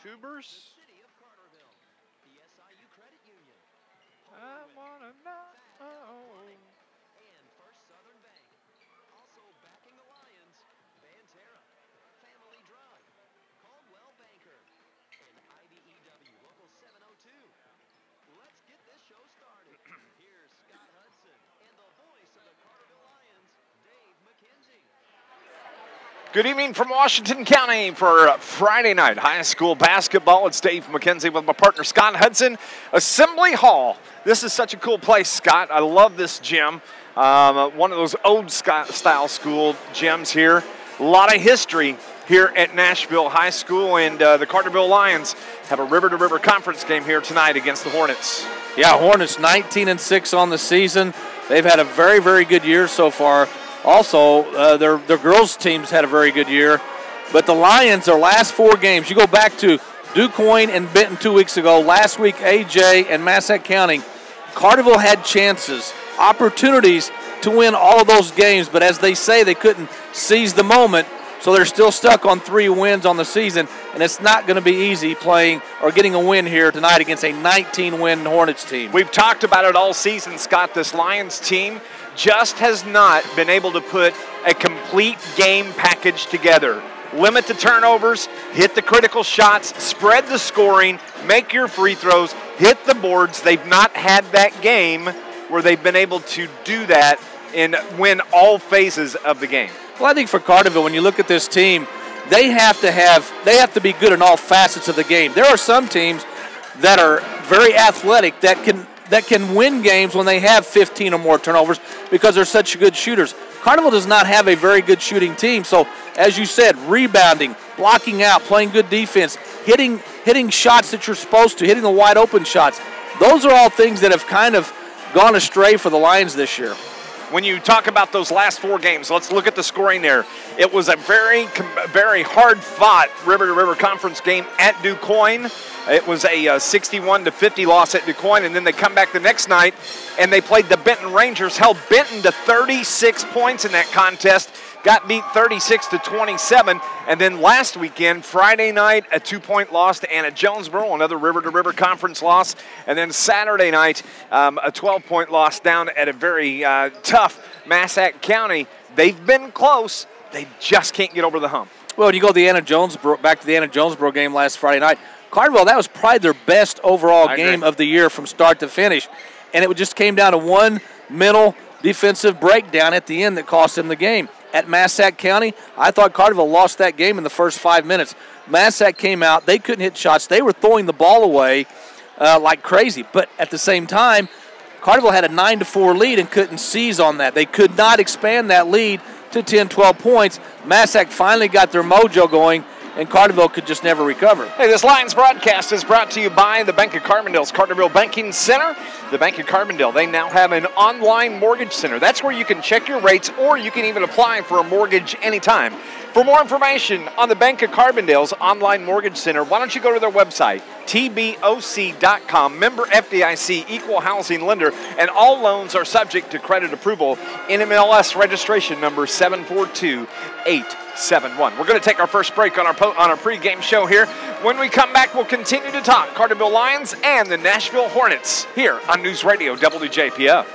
YouTubers. I wanna know. And First Southern Bank. Also backing the Lions, Banterra, Family Drug, Caldwell Banker, and IBEW Local 702. Let's get this show started. Here's Scott Hudson and the voice of the Carterville Lions, Dave McKenzie. Good evening from Washington County for Friday night high school basketball. It's Dave McKenzie with my partner Scott Hudson. Assembly Hall. This is such a cool place, Scott. I love this gym. One of those old style school gyms here. A lot of history here at Nashville High School, and the Carterville Lions have a river-to-river conference game here tonight against the Hornets. Yeah, Hornets 19-6 on the season. They've had a very, very good year so far. Also, their girls' teams had a very good year. But the Lions, their last 4 games, you go back to DuQuoin and Benton 2 weeks ago, last week AJ and Massac County, Carterville had chances, opportunities to win all of those games, but as they say, they couldn't seize the moment, so they're still stuck on 3 wins on the season, and it's not going to be easy playing or getting a win here tonight against a 19-win Hornets team. We've talked about it all season, Scott. This Lions team just has not been able to put a complete game package together. Limit the turnovers, hit the critical shots, spread the scoring, make your free throws, hit the boards. They've not had that game where they've been able to do that and win all phases of the game. Well, I think for Carterville, when you look at this team, they have to be good in all facets of the game. There are some teams that are very athletic that can win games when they have 15 or more turnovers because they're such good shooters. Carterville does not have a very good shooting team, so as you said, rebounding, blocking out, playing good defense, hitting shots that you're supposed to, hitting the wide open shots. Those are all things that have kind of gone astray for the Lions this year. When you talk about those last 4 games, let's look at the scoring there. It was a very, very hard-fought river-to-river conference game at DuQuoin. It was a 61-50 loss at DuQuoin, and then they come back the next night, and they played the Benton Rangers, held Benton to 36 points in that contest, got beat 36-27, and then last weekend, Friday night, a 2-point loss to Anna Jonesboro, another river-to-river conference loss, and then Saturday night, a 12-point loss down at a very tough Massac County. They've been close. They just can't get over the hump. Well, you go to back to the Anna Jonesboro game last Friday night. Carterville, that was probably their best overall game of the year from start to finish, and it just came down to one mental defensive breakdown at the end that cost them the game. At Massac County, I thought Carterville lost that game in the first 5 minutes. Massac came out. They couldn't hit shots. They were throwing the ball away like crazy. But at the same time, Carterville had a 9-4 lead and couldn't seize on that. They could not expand that lead to 10, 12 points. Massac finally got their mojo going, and Carterville could just never recover. Hey, this Lions broadcast is brought to you by the Bank of Carbondale's Carterville Banking Center. The Bank of Carbondale, they now have an online mortgage center. That's where you can check your rates, or you can even apply for a mortgage anytime. For more information on the Bank of Carbondale's online mortgage center, why don't you go to their website, tboc.com, member FDIC, equal housing lender, and all loans are subject to credit approval. NMLS registration number 742871. We're going to take our first break on our pregame show here. When we come back, we'll continue to talk Carterville Lions and the Nashville Hornets here on News Radio WJPF.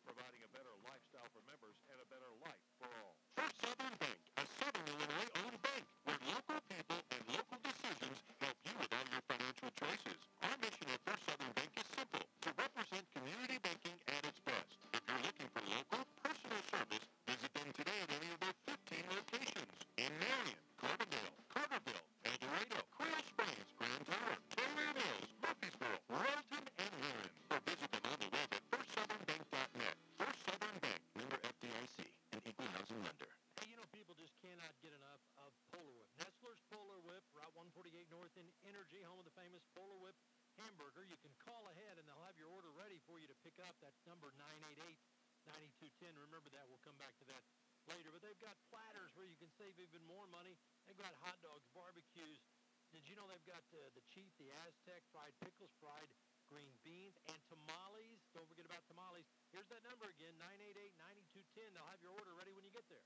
Providing a better lifestyle for members and a better life for all. First Southern Bank, a Southern Illinois-owned bank where local people and local decisions help you with all your financial choices. Our mission at First Southern Bank is simple, to represent community banking at its best. If you're looking for local, personal service, visit them today at any of their 15 locations in Marion, Carbondale, Carterville, El Dorado, Coral Springs, Grand Tower, Taylor Mills, Murfreesboro, Royalton, and Warren. Or visit them on the web at FirstSouthernBank.net. First Southern Bank, member FDIC, an equal housing lender. Hey, you know, people just cannot get enough of Polar Whip. Nestler's Polar Whip, Route 148 North in Energy, home of the famous Polar Whip hamburger. You can call ahead pick up. That's number 988-9210. Remember that. We'll come back to that later. But they've got platters where you can save even more money. They've got hot dogs, barbecues. Did you know they've got the Chief, the Aztec, fried pickles, fried green beans, and tamales? Don't forget about tamales. Here's that number again, 988-9210. They'll have your order ready when you get there.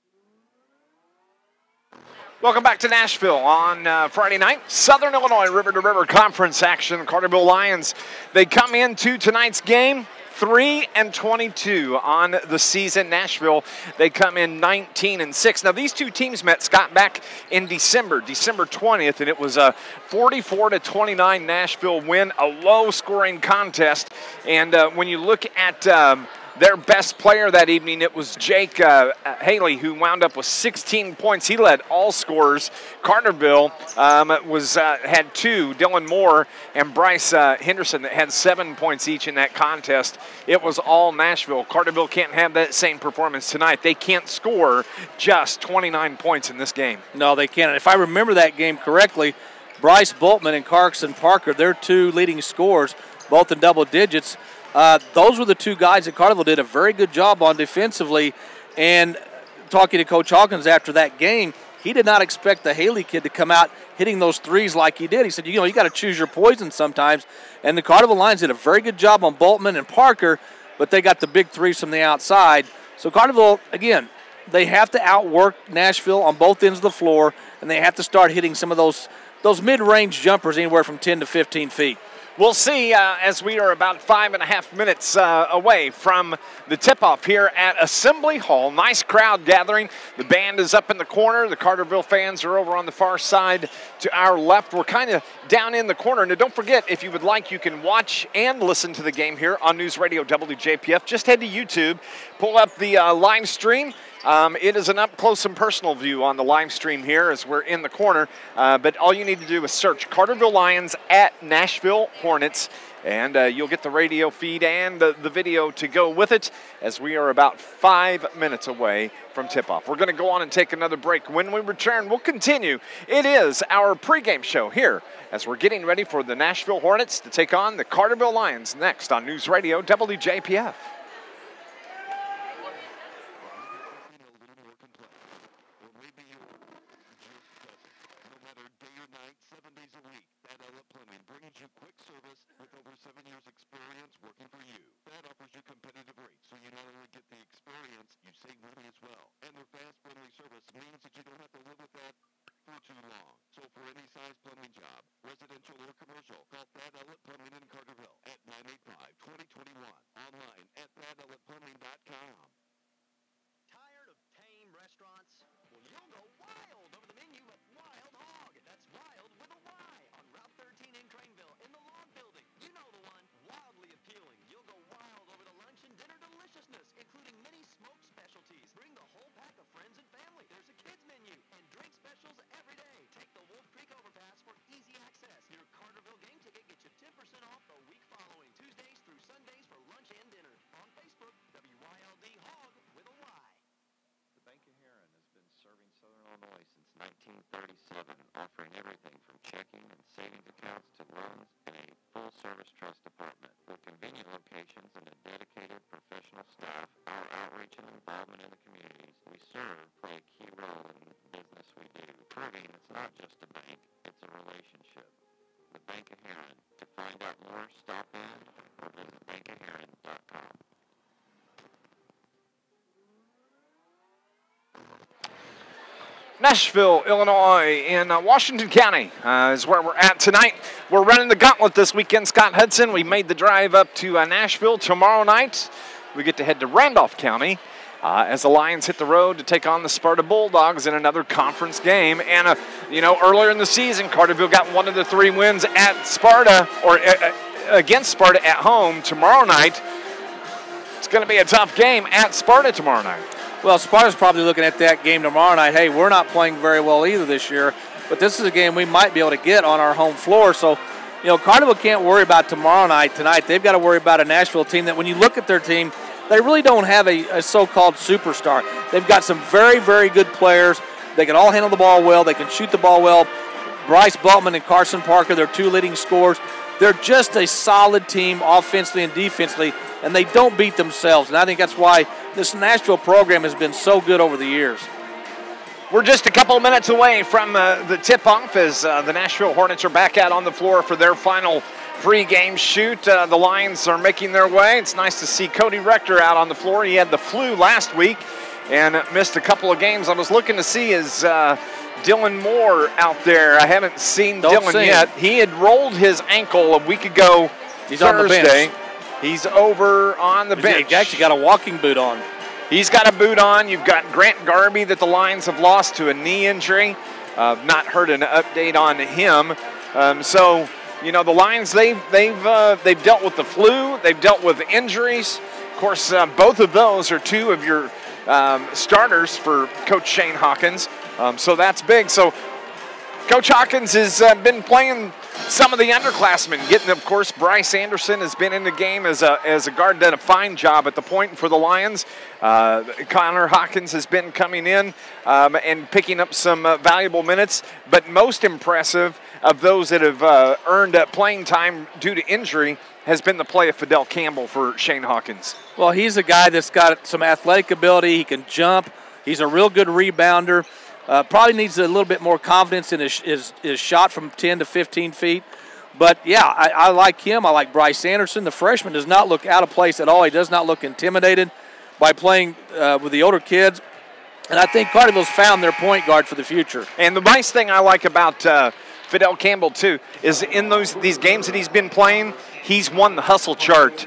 Welcome back to Nashville on Friday night. Southern Illinois River to River Conference action. Carterville Lions, they come into tonight's game 3-22 on the season. Nashville, they come in 19-6. Now, these two teams met, Scott, back in December 20th, and it was a 44-29 Nashville win, a low-scoring contest. And when you look at their best player that evening, it was Jake Haley, who wound up with 16 points. He led all scorers. Carterville had 2, Dylan Moore and Bryce Henderson, that had 7 points each in that contest. It was all Nashville. Carterville can't have that same performance tonight. They can't score just 29 points in this game. No, they can't. And if I remember that game correctly, Bryce Boltman and Carson Parker, their 2 leading scorers, both in double digits. Those were the 2 guys that Carterville did a very good job on defensively. And talking to Coach Hawkins after that game, he did not expect the Haley kid to come out hitting those threes like he did. He said, you got to choose your poison sometimes. And the Carterville Lions did a very good job on Boltman and Parker, but they got the big threes from the outside. So Carterville, again, they have to outwork Nashville on both ends of the floor, and they have to start hitting some of those mid-range jumpers anywhere from 10 to 15 feet. We'll see as we are about 5.5 minutes away from the tip-off here at Assembly Hall. Nice crowd gathering. The band is up in the corner. The Carterville fans are over on the far side to our left. We're kind of down in the corner. Now, don't forget, if you would like, you can watch and listen to the game here on NewsRadio WJPF. Just head to YouTube, pull up the live stream. It is an up-close and personal view on the live stream here as we're in the corner. But all you need to do is search Carterville Lions at Nashville Hornets, and you'll get the radio feed and the video to go with it as we are about 5 minutes away from tip-off. We're going to go on and take another break. When we return, we'll continue. It is our pregame show here as we're getting ready for the Nashville Hornets to take on the Carterville Lions next on NewsRadio WJPF. Quick service with over 7 years experience working for you. That offers you competitive rates, so you not only get the experience, you save money as well. And their fast, friendly service means that you don't have to live with that for too long. So for any size plumbing job, residential or commercial, call Thad Outlet Plumbing in Carterville at 985-2021. Online at ThadOutletPlumbing.com. Tired of tame restaurants? Well, you'll go wild over the menu at Wild Hog. That's wild with a Y on Route 13 in Craneville in the Log Building. You know the one. Wildly appealing. You'll go wild over the lunch and dinner deliciousness, including many smoked specialties. Bring the whole pack of friends and family. There's a kids menu and drink specials every day. Take the Wolf Creek Overpass for easy access. Your Carterville game ticket gets you 10% off the week following, Tuesdays through Sundays for lunch and dinner. On Facebook, WYLD Hog with a Y. The Bank of Heron has been serving Southern Illinois since 1937, offering everything from checking and savings accounts to loans and a full-service trust department. With convenient locations and a dedicated professional staff, our outreach and involvement in the communities we serve play a key role in the business we do, proving it's not just a bank, it's a relationship. The Bank of Heron. To find out more, stop in or visit bankofheron.com. Nashville, Illinois, in Washington County is where we're at tonight. We're running the gauntlet this weekend, Scott Hudson. We made the drive up to Nashville. Tomorrow night, we get to head to Randolph County as the Lions hit the road to take on the Sparta Bulldogs in another conference game. And, earlier in the season, Carterville got one of the 3 wins at Sparta, or against Sparta at home. Tomorrow night, it's going to be a tough game at Sparta tomorrow night. Well, Sparta's probably looking at that game tomorrow night. Hey, we're not playing very well either this year, but this is a game we might be able to get on our home floor. So, Carterville can't worry about tomorrow night. Tonight, they've got to worry about a Nashville team that when you look at their team, they really don't have a so-called superstar. They've got some very, very good players. They can all handle the ball well. They can shoot the ball well. Bryce Boltman and Carson Parker, their 2 leading scorers. They're just a solid team offensively and defensively, and they don't beat themselves. And I think that's why this Nashville program has been so good over the years. We're just a couple of minutes away from the tip-off as the Nashville Hornets are back out on the floor for their final pregame shoot. The Lions are making their way. It's nice to see Cody Rector out on the floor. He had the flu last week and missed a couple of games. I was looking to see is Dylan Moore out there. I haven't seen Dylan yet. He had rolled his ankle a week ago. He's Thursday. on the bench. He's over on the bench. He's actually got a walking boot on. He's got a boot on. You've got Grant Garby that the Lions have lost to a knee injury. Not heard an update on him. So, you know, the Lions, they've dealt with the flu. They've dealt with injuries. Of course, both of those are two of your starters for Coach Shane Hawkins. So that's big. So Coach Hawkins has been playing some of the underclassmen. Getting, of course, Bryce Anderson has been in the game as a guard, done a fine job at the point for the Lions. Connor Hawkins has been coming in and picking up some valuable minutes. But most impressive of those that have earned playing time due to injury has been the play of Fidel Campbell for Shane Hawkins. Well, he's a guy that's got some athletic ability. He can jump. He's a real good rebounder. Probably needs a little bit more confidence in his shot from 10 to 15 feet. But, yeah, I like him. I like Bryce Anderson. The freshman does not look out of place at all. He does not look intimidated by playing with the older kids. And I think Carterville's found their point guard for the future. And the nice thing I like about Fidel Campbell, too, is in these games that he's been playing, he's won the hustle chart.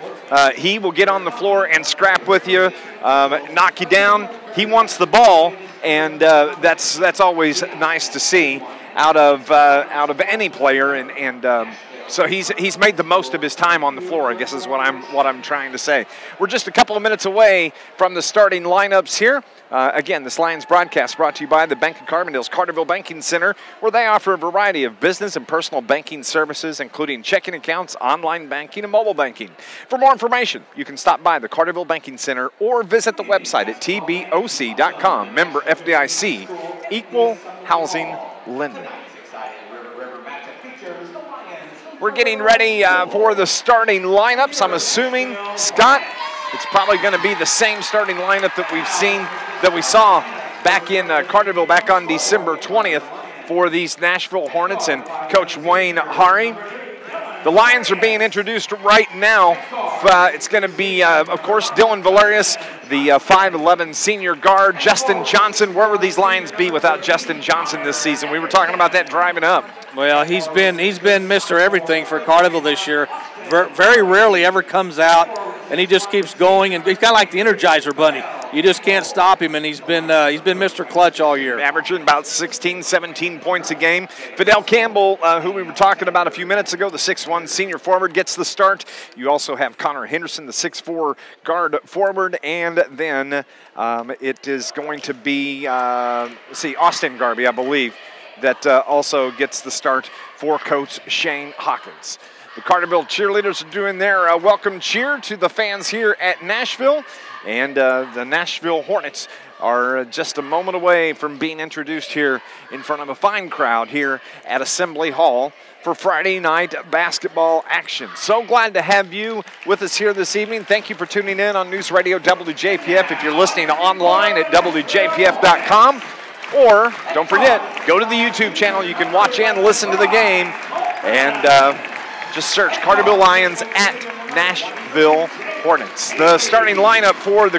He will get on the floor and scrap with you, knock you down. He wants the ball, and that's always nice to see out of any player. And so he's made the most of his time on the floor, I guess is what I'm trying to say. We're just a couple of minutes away from the starting lineups here. Again, this Lions broadcast brought to you by the Bank of Carbondale's Carterville Banking Center, where they offer a variety of business and personal banking services, including checking accounts, online banking, and mobile banking. For more information, you can stop by the Carterville Banking Center or visit the website at tboc.com. Member FDIC, Equal Housing Lender. We're getting ready for the starting lineups. I'm assuming, Scott, it's probably going to be the same starting lineup that we saw back in Carterville back on December 20th for these Nashville Hornets and Coach Wayne Hari. The Lions are being introduced right now. It's going to be, of course, Dylan Valerius, the 5'11 senior guard. Justin Johnson. Where would these Lions be without Justin Johnson this season? We were talking about that driving up. Well, he's been Mr. Everything for Carterville this year. Very rarely ever comes out, and he just keeps going. And he's kind of like the Energizer Bunny. You just can't stop him, and he's been Mr. Clutch all year. Averaging about 16, 17 points a game. Fidel Campbell, who we were talking about a few minutes ago, the 6'1 senior forward, gets the start. You also have Connor Henderson, the 6'4 guard forward, and then it is going to be, Austin Garby, I believe, that also gets the start for Coach Shane Hawkins. The Carterville cheerleaders are doing their welcome cheer to the fans here at Nashville. And the Nashville Hornets are just a moment away from being introduced here in front of a fine crowd here at Assembly Hall for Friday night basketball action. So glad to have you with us here this evening. Thank you for tuning in on News Radio WJPF. If you're listening online at WJPF.com, or don't forget, go to the YouTube channel. You can watch and listen to the game, and just search Carterville Lions at Nashville Hornets. The starting lineup for the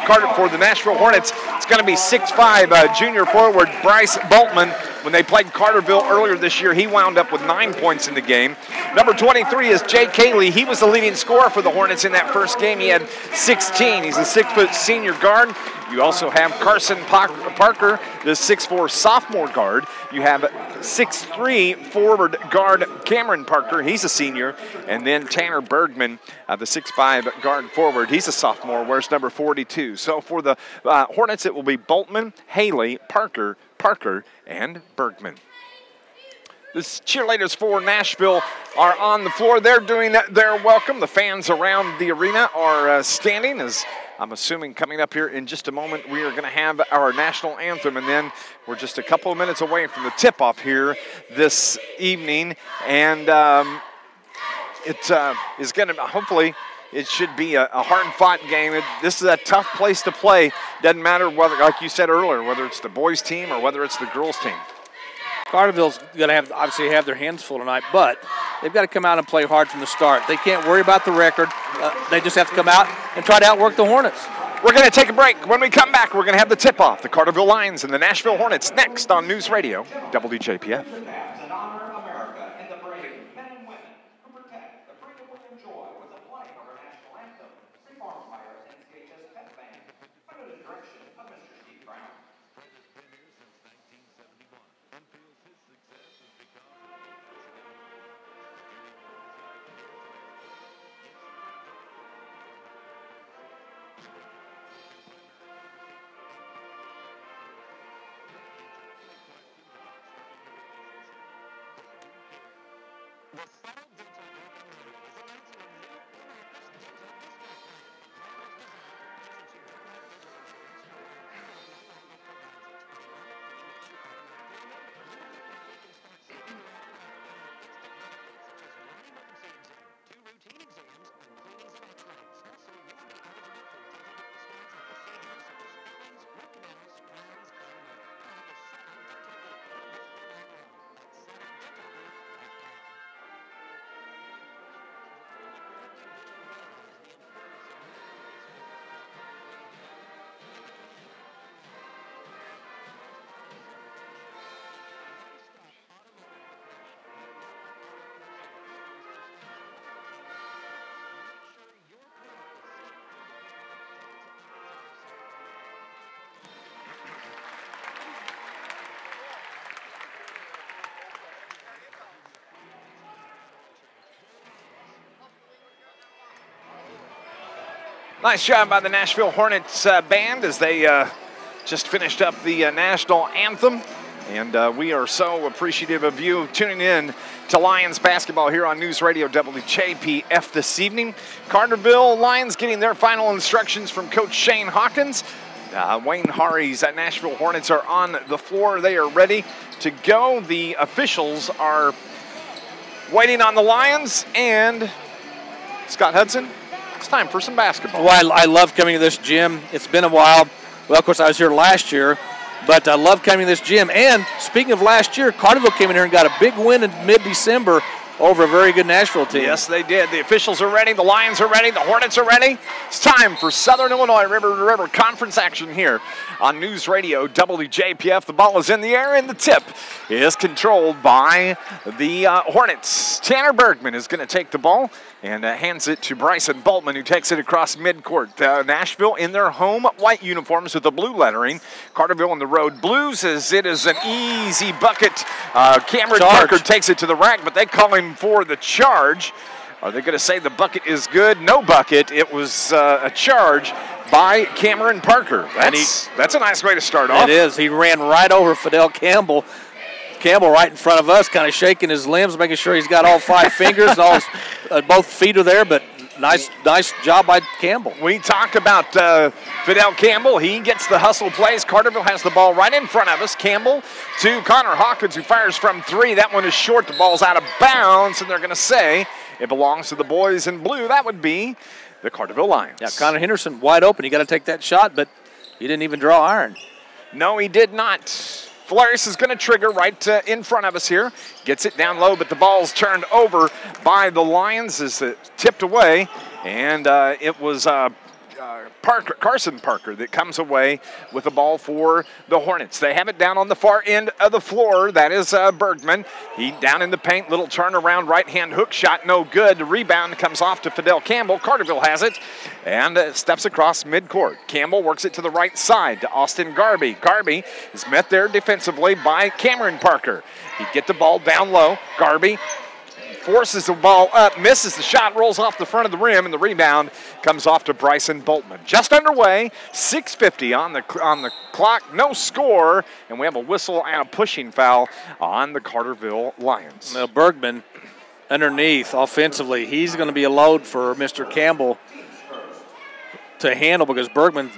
Nashville Hornets, it's going to be 6'5 junior forward Bryce Boltman. When they played Carterville earlier this year, he wound up with 9 points in the game. Number 23 is Jay Cayley. He was the leading scorer for the Hornets in that first game. He had 16. He's a 6' senior guard. You also have Carson Parker, the 6'4 sophomore guard. You have 6'3 forward guard Cameron Parker. He's a senior. And then Tanner Bergman, the 6'5 guard forward. He's a sophomore, wears number 42. So for the Hornets, it will be Boltman, Haley, Parker, and Bergman. The cheerleaders for Nashville are on the floor. They're doing their welcome. The fans around the arena are standing. As I'm assuming coming up here in just a moment, we are going to have our national anthem, and then we're just a couple of minutes away from the tip-off here this evening. And it is going to hopefully it should be a hard-fought game. This is a tough place to play. Doesn't matter whether, like you said earlier, whether it's the boys' team or whether it's the girls' team. Carterville's going to obviously have their hands full tonight, but they've got to come out and play hard from the start. They can't worry about the record. They just have to come out and try to outwork the Hornets. We're going to take a break. When we come back, we're going to have the tip-off. The Carterville Lions and the Nashville Hornets next on News Radio WJPF. Nice job by the Nashville Hornets band as they just finished up the national anthem. And we are so appreciative of you tuning in to Lions basketball here on News Radio WJPF this evening. Carterville Lions getting their final instructions from Coach Shane Hawkins. Wayne Hari's Nashville Hornets are on the floor. They are ready to go. The officials are waiting on the Lions. And Scott Hudson, it's time for some basketball. Well, I love coming to this gym. It's been a while. Well, of course, I was here last year, but I love coming to this gym. And speaking of last year, Carterville came in here and got a big win in mid-December over a very good Nashville team. Yes, they did. The officials are ready. The Lions are ready. The Hornets are ready. It's time for Southern Illinois River to River Conference action here on News Radio WJPF. The ball is in the air, and the tip is controlled by the Hornets. Tanner Bergman is going to take the ball and hands it to Bryson Boltman, who takes it across midcourt. Nashville in their home white uniforms with the blue lettering. Carterville in the road blues, as it is an easy bucket. Cameron Parker takes it to the rack, but they call him for the charge. Are they going to say the bucket is good? No bucket. It was a charge by Cameron Parker. That's a nice way to start off. It is. He ran right over Fidel Campbell. Campbell right in front of us, kind of shaking his limbs, making sure he's got all 5 fingers, and all his, both feet are there, but nice job by Campbell. We talk about Fidel Campbell. He gets the hustle plays. Carterville has the ball right in front of us. Campbell to Connor Hawkins, who fires from 3. That one is short. The ball's out of bounds, and they're going to say it belongs to the boys in blue. That would be the Carterville Lions. Yeah, Connor Henderson wide open. He got to take that shot, but he didn't even draw iron. No, he did not. Flores is going to trigger right in front of us here. Gets it down low, but the ball's turned over by the Lions as it tipped away. And it was Carson Parker that comes away with the ball for the Hornets. They have it down on the far end of the floor. That is Bergman. He down in the paint, little turnaround right-hand hook shot, no good. The rebound comes off to Fidel Campbell. Carterville has it and steps across midcourt. Campbell works it to the right side to Austin Garby. Garby is met there defensively by Cameron Parker. He'd get the ball down low. Garby forces the ball up, misses the shot, rolls off the front of the rim, and the rebound comes off to Bryson Boltman. Just underway, 6:50 on the clock, no score, and we have a whistle and a pushing foul on the Carterville Lions. Now Bergman underneath offensively, he's going to be a load for Mr. Campbell to handle because Bergman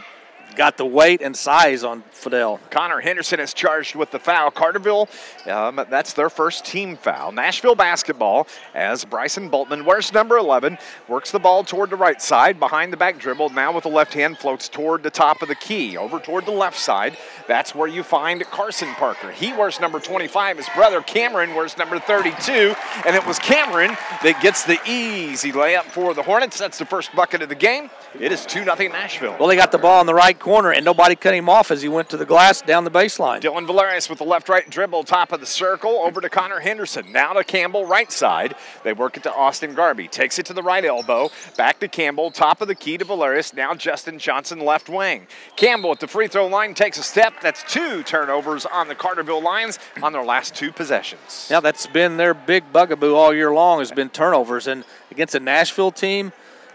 got the weight and size on Fidel. Connor Henderson is charged with the foul. Carterville, that's their first team foul. Nashville basketball as Bryson Boltman wears number 11, works the ball toward the right side, behind the back dribble, now with the left hand, floats toward the top of the key, over toward the left side. That's where you find Carson Parker. He wears number 25. His brother Cameron wears number 32, and it was Cameron that gets the easy layup for the Hornets. That's the first bucket of the game. It is 2-0 Nashville. Well, they got the ball in the right corner, and nobody cut him off as he went to the glass down the baseline. Dylan Valerius with the left-right dribble, top of the circle, over to Connor Henderson. Now to Campbell, right side. They work it to Austin Garvey. Takes it to the right elbow. Back to Campbell, top of the key to Valerius. Now Justin Johnson, left wing. Campbell at the free throw line takes a step. That's 2 turnovers on the Carterville Lions on their last 2 possessions. Yeah, that's been their big bugaboo all year long, has been turnovers. And against a Nashville team,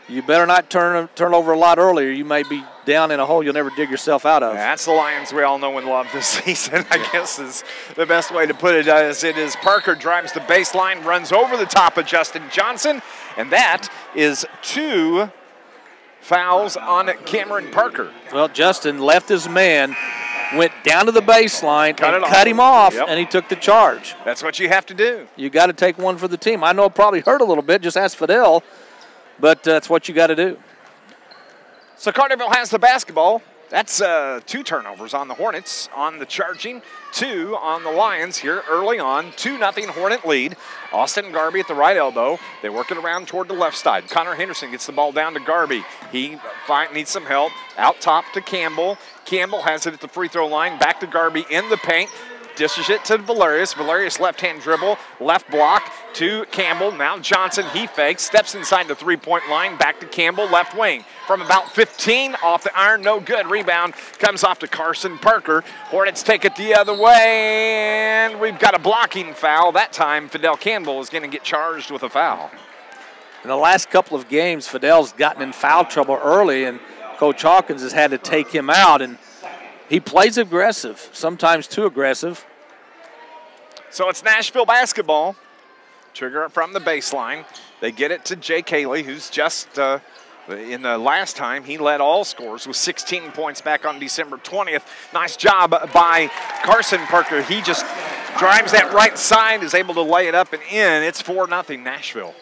you better not turn over a lot earlier. You may be down in a hole you'll never dig yourself out of. That's the Lions we all know and love this season, I guess is the best way to put it. As it is, Parker drives the baseline, runs over the top of Justin Johnson, and that is 2 fouls on Cameron Parker. Well, Justin left his man, went down to the baseline, cut him off, and he took the charge. That's what you have to do. You got to take one for the team. I know it probably hurt a little bit. Just ask Fidel. But that's what you got to do. So Carterville has the basketball. That's 2 turnovers on the Hornets, on the charging, 2 on the Lions here early on. 2-0 Hornet lead. Austin Garvey at the right elbow. They work it around toward the left side. Connor Henderson gets the ball down to Garvey. He needs some help. Out top to Campbell. Campbell has it at the free throw line. Back to Garvey in the paint. Dishes it to Valerius. Valerius left-hand dribble, left block to Campbell. Now Johnson, he fakes, steps inside the three-point line, back to Campbell, left wing. From about 15, off the iron, no good. Rebound comes off to Carson Parker. Hornets take it the other way, and we've got a blocking foul. That time, Fidel Campbell is going to get charged with a foul. In the last couple of games, Fidel's gotten in foul trouble early, and Coach Hawkins has had to take him out, and he plays aggressive, sometimes too aggressive. So it's Nashville basketball. Trigger from the baseline. They get it to Jay Cayley, who's just, in the last time, he led all scores with 16 points back on December 20th. Nice job by Carson Parker. He just drives that right side, is able to lay it up and in. It's 4-0 Nashville.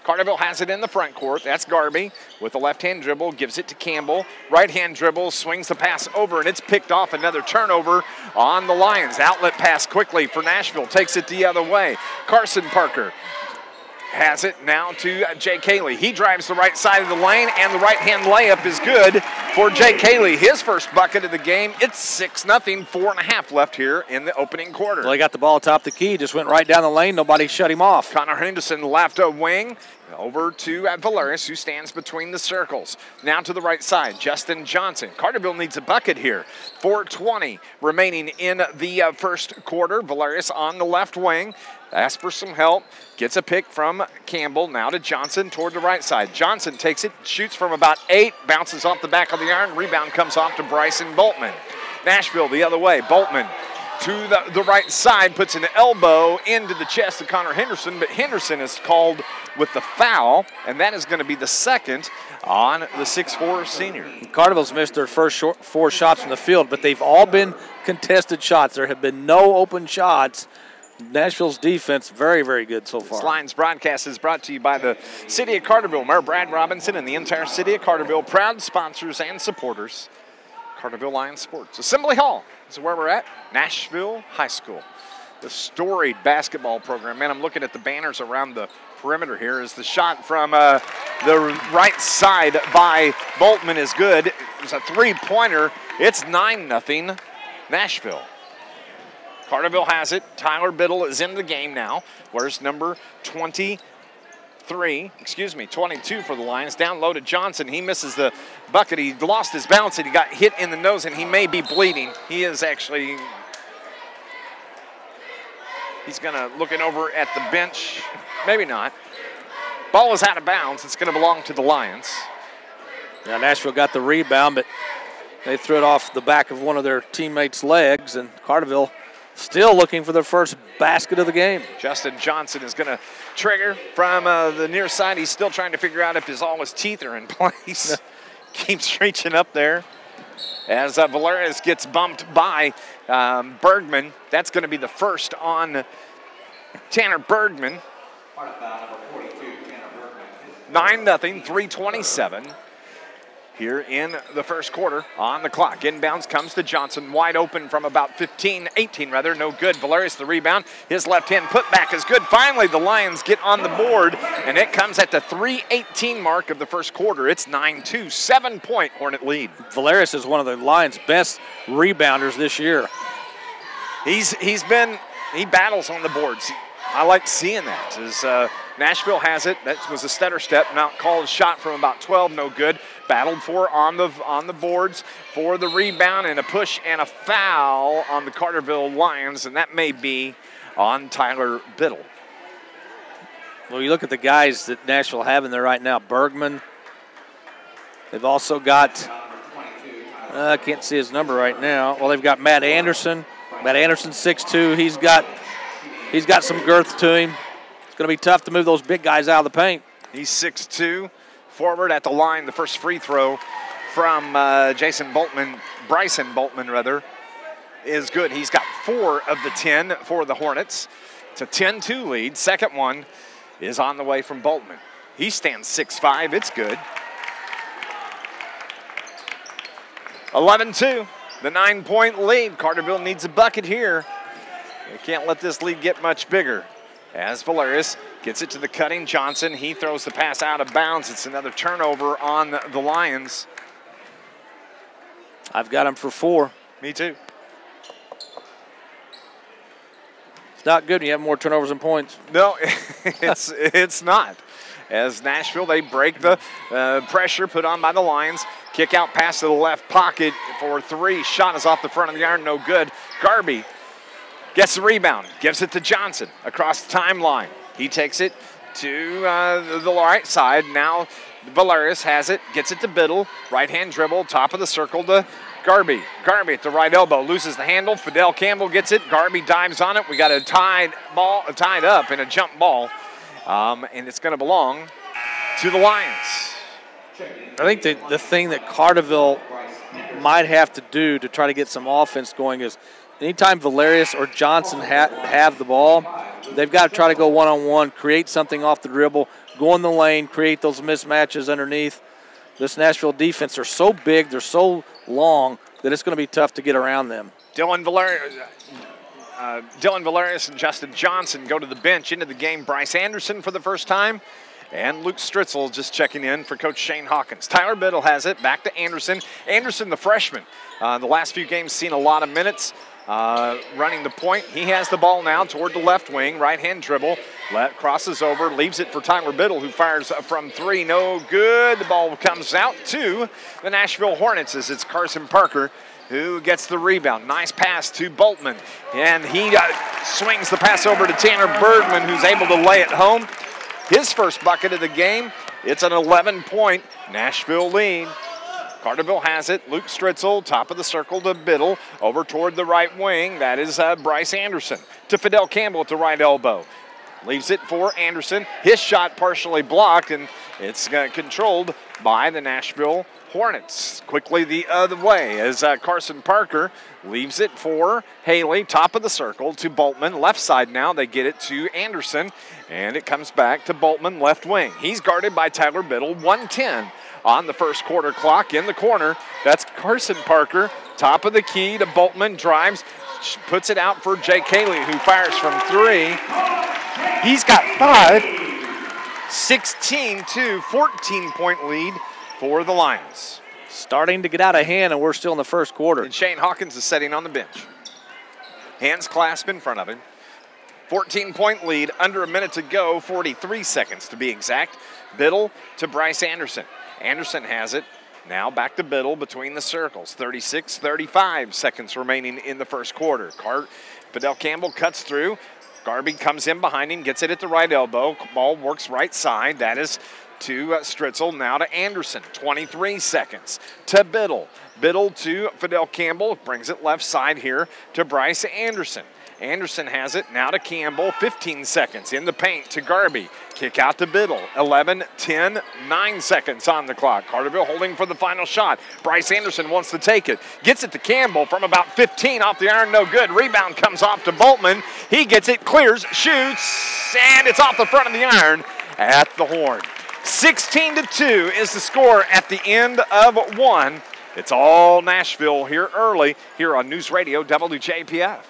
Carterville has it in the front court. That's Garvey with the left-hand dribble, gives it to Campbell. Right-hand dribble, swings the pass over, and it's picked off. Another turnover on the Lions. Outlet pass quickly for Nashville. Takes it the other way. Carson Parker has it now to Jay Cayley. He drives the right side of the lane, and the right-hand layup is good for Jay Cayley. His first bucket of the game. It's 6-0, 4.5 left here in the opening quarter. Well, he got the ball atop the key, just went right down the lane. Nobody shut him off. Connor Henderson left wing. Over to Valerius, who stands between the circles. Now to the right side, Justin Johnson. Carterville needs a bucket here. 4:20 remaining in the first quarter. Valerius on the left wing. Asks for some help. Gets a pick from Campbell. Now to Johnson toward the right side. Johnson takes it, shoots from about 8, bounces off the back of the iron. Rebound comes off to Bryson Boltman. Nashville the other way. Boltman to the right side, puts an elbow into the chest of Connor Henderson, but Henderson is called with the foul, and that is going to be the second on the 6'4 senior. Carterville's missed their first 4 shots from the field, but they've all been contested shots. There have been no open shots. Nashville's defense, very, very good so far. This Lions broadcast is brought to you by the City of Carterville. Mayor Brad Robinson and the entire City of Carterville, proud sponsors and supporters. Carterville Lions Sports. Assembly Hall is where we're at. Nashville High School. The storied basketball program. Man, I'm looking at the banners around the perimeter here. As the shot from the right side by Boltman is good. It's a three-pointer. It's 9-0 Nashville. Carterville has it. Tyler Biddle is in the game now. Where's number 22 for the Lions. Down low to Johnson. He misses the bucket. He lost his balance and he got hit in the nose and he may be bleeding. He is actually, he's looking over at the bench. Maybe not. Ball is out of bounds. It's going to belong to the Lions. Yeah, Nashville got the rebound, but they threw it off the back of one of their teammates' legs, and Carterville still looking for their first basket of the game. Justin Johnson is going to trigger from the near side. He's still trying to figure out if all his teeth are in place. Keeps reaching up there. as Valerius gets bumped by Bergman. That's going to be the first on Tanner Bergman. 9-0, 3:27 here in the first quarter on the clock. Inbounds comes to Johnson, wide open from about 18 rather, no good. Valerius the rebound, his left hand putback is good. Finally, the Lions get on the board, and it comes at the 3:18 mark of the first quarter. It's 9-2, 7-point Hornet lead. Valerius is one of the Lions' best rebounders this year. He battles on the boards. I like seeing that. As Nashville has it, that was a stutter step, not called, shot from about 12, no good. Battled for on the boards for the rebound, and a push and a foul on the Carterville Lions, and that may be on Tyler Biddle. Well, you look at the guys that Nashville have in there right now. Bergman. They've also got, I can't see his number right now. Well, they've got Matt Anderson. Matt Anderson, 6'2". He's got some girth to him. It's going to be tough to move those big guys out of the paint. He's 6'2". Forward at the line, the first free throw from Bryson Boltman, is good. He's got 4 of the 10 for the Hornets. It's a 10-2 lead. Second one is on the way from Boltman. He stands 6'5". It's good. 11-2, the 9-point lead. Carterville needs a bucket here. They can't let this lead get much bigger. As Valerius gets it to the cutting Johnson, he throws the pass out of bounds. It's another turnover on the Lions. I've got him for 4. Me too. It's not good when you have more turnovers than points. No, it's not. As Nashville, they break the pressure put on by the Lions. Kick out pass to the left pocket for 3. Shot is off the front of the iron, no good. Garby gets the rebound, gives it to Johnson across the timeline. He takes it to the right side. Now Valerius has it, gets it to Biddle. Right-hand dribble, top of the circle to Garby. Garby at the right elbow, loses the handle. Fidel Campbell gets it. Garby dives on it. We got a tied up in a jump ball, and it's going to belong to the Lions. I think the thing that Carterville might have to do to try to get some offense going is anytime Valerius or Johnson have the ball, they've got to try to go one-on-one, create something off the dribble, go in the lane, create those mismatches underneath. This Nashville defense, they're so big, they're so long, that it's going to be tough to get around them. Dylan Valerius and Justin Johnson go to the bench. Into the game, Bryce Anderson for the first time. And Luke Stritzel just checking in for Coach Shane Hawkins. Tyler Biddle has it, back to Anderson. Anderson, the freshman, the last few games seen a lot of minutes running the point. He has the ball now toward the left wing, right-hand dribble. Crosses over, leaves it for Tyler Biddle, who fires from 3, no good. The ball comes out to the Nashville Hornets as it's Carson Parker who gets the rebound. Nice pass to Boltman, and he swings the pass over to Tanner Bergman, who's able to lay it home. His first bucket of the game. It's an 11-point Nashville lead. Carterville has it. Luke Stritzel, top of the circle to Biddle, over toward the right wing. That is Bryce Anderson. To Fidel Campbell at the right elbow. Leaves it for Anderson. His shot partially blocked, and it's controlled by the Nashville Hornets. Quickly the other way as Carson Parker leaves it for Haley, top of the circle to Boltman. Left side now, they get it to Anderson, and it comes back to Boltman, left wing. He's guarded by Tyler Biddle, 1:10 on the first quarter clock. In the corner, that's Carson Parker, top of the key to Boltman, drives, puts it out for Jake Haley, who fires from 3. He's got 5, 16-2, 14-point lead for the Lions. Starting to get out of hand, and we're still in the first quarter. And Shane Hawkins is sitting on the bench. Hands clasped in front of him. 14-point lead, under a minute to go, 43 seconds to be exact. Biddle to Bryce Anderson. Anderson has it. Now back to Biddle between the circles. 35 seconds remaining in the first quarter. Fidel Campbell cuts through. Garby comes in behind him, gets it at the right elbow. Ball works right side. That is to Stritzel, now to Anderson. 23 seconds to Biddle. Biddle to Fidel Campbell, brings it left side here to Bryce Anderson. Anderson has it, now to Campbell, 15 seconds in the paint to Garby. Kick out to Biddle, 11, 10, 9 seconds on the clock. Carterville holding for the final shot. Bryce Anderson wants to take it. Gets it to Campbell from about 15 off the iron, no good. Rebound comes off to Boltman. He gets it, clears, shoots, and it's off the front of the iron at the horn. 16-2 is the score at the end of one. It's all Nashville here early here on News Radio WJPF.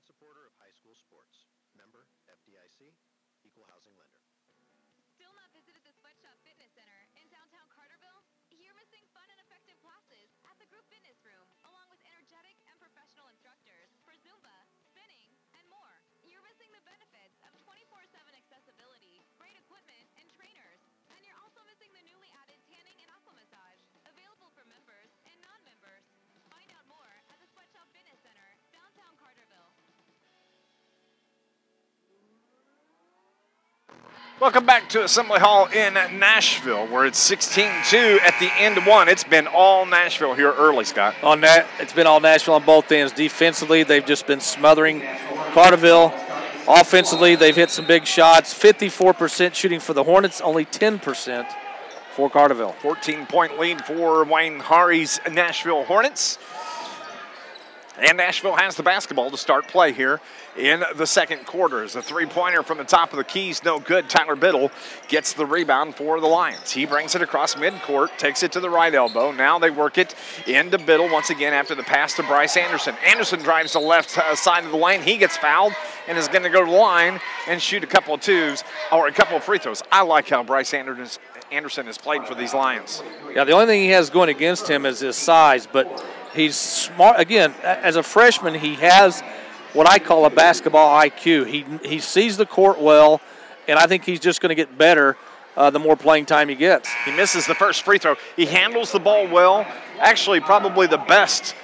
Supporter of high school sports. Member FDIC, Equal Housing Lender. Still not visited the Sweatshop Fitness Center in downtown Carterville? You're missing fun and effective classes at the group fitness room, along with energetic and professional instructors for Zumba, spinning, and more. You're missing the benefits of 24/7 accessibility, great equipment, and trainers. And you're also missing the newly added tanning and aqua massage, available for members and non-members. Find out more at the Sweatshop Fitness Center, downtown Carterville. Welcome back to Assembly Hall in Nashville, where it's 16-2 at the end of one. It's been all Nashville here early, Scott. It's been all Nashville on both ends. Defensively, they've just been smothering Carterville. Offensively, they've hit some big shots. 54% shooting for the Hornets, only 10% for Carterville. 14-point lead for Wayne Hari's Nashville Hornets. And Nashville has the basketball to start play here in the second quarter. As a three-pointer from the top of the keys, no good. Tyler Biddle gets the rebound for the Lions. He brings it across midcourt, takes it to the right elbow. Now they work it into Biddle once again after the pass to Bryce Anderson. Anderson drives the left side of the lane. He gets fouled and is going to go to the line and shoot a couple of free throws. I like how Bryce Anderson has played for these Lions. Yeah, the only thing he has going against him is his size, but he's smart. Again, as a freshman, he has what I call a basketball IQ. He sees the court well, and I think he's just going to get better the more playing time he gets. He misses the first free throw. He handles the ball well. Actually, probably the best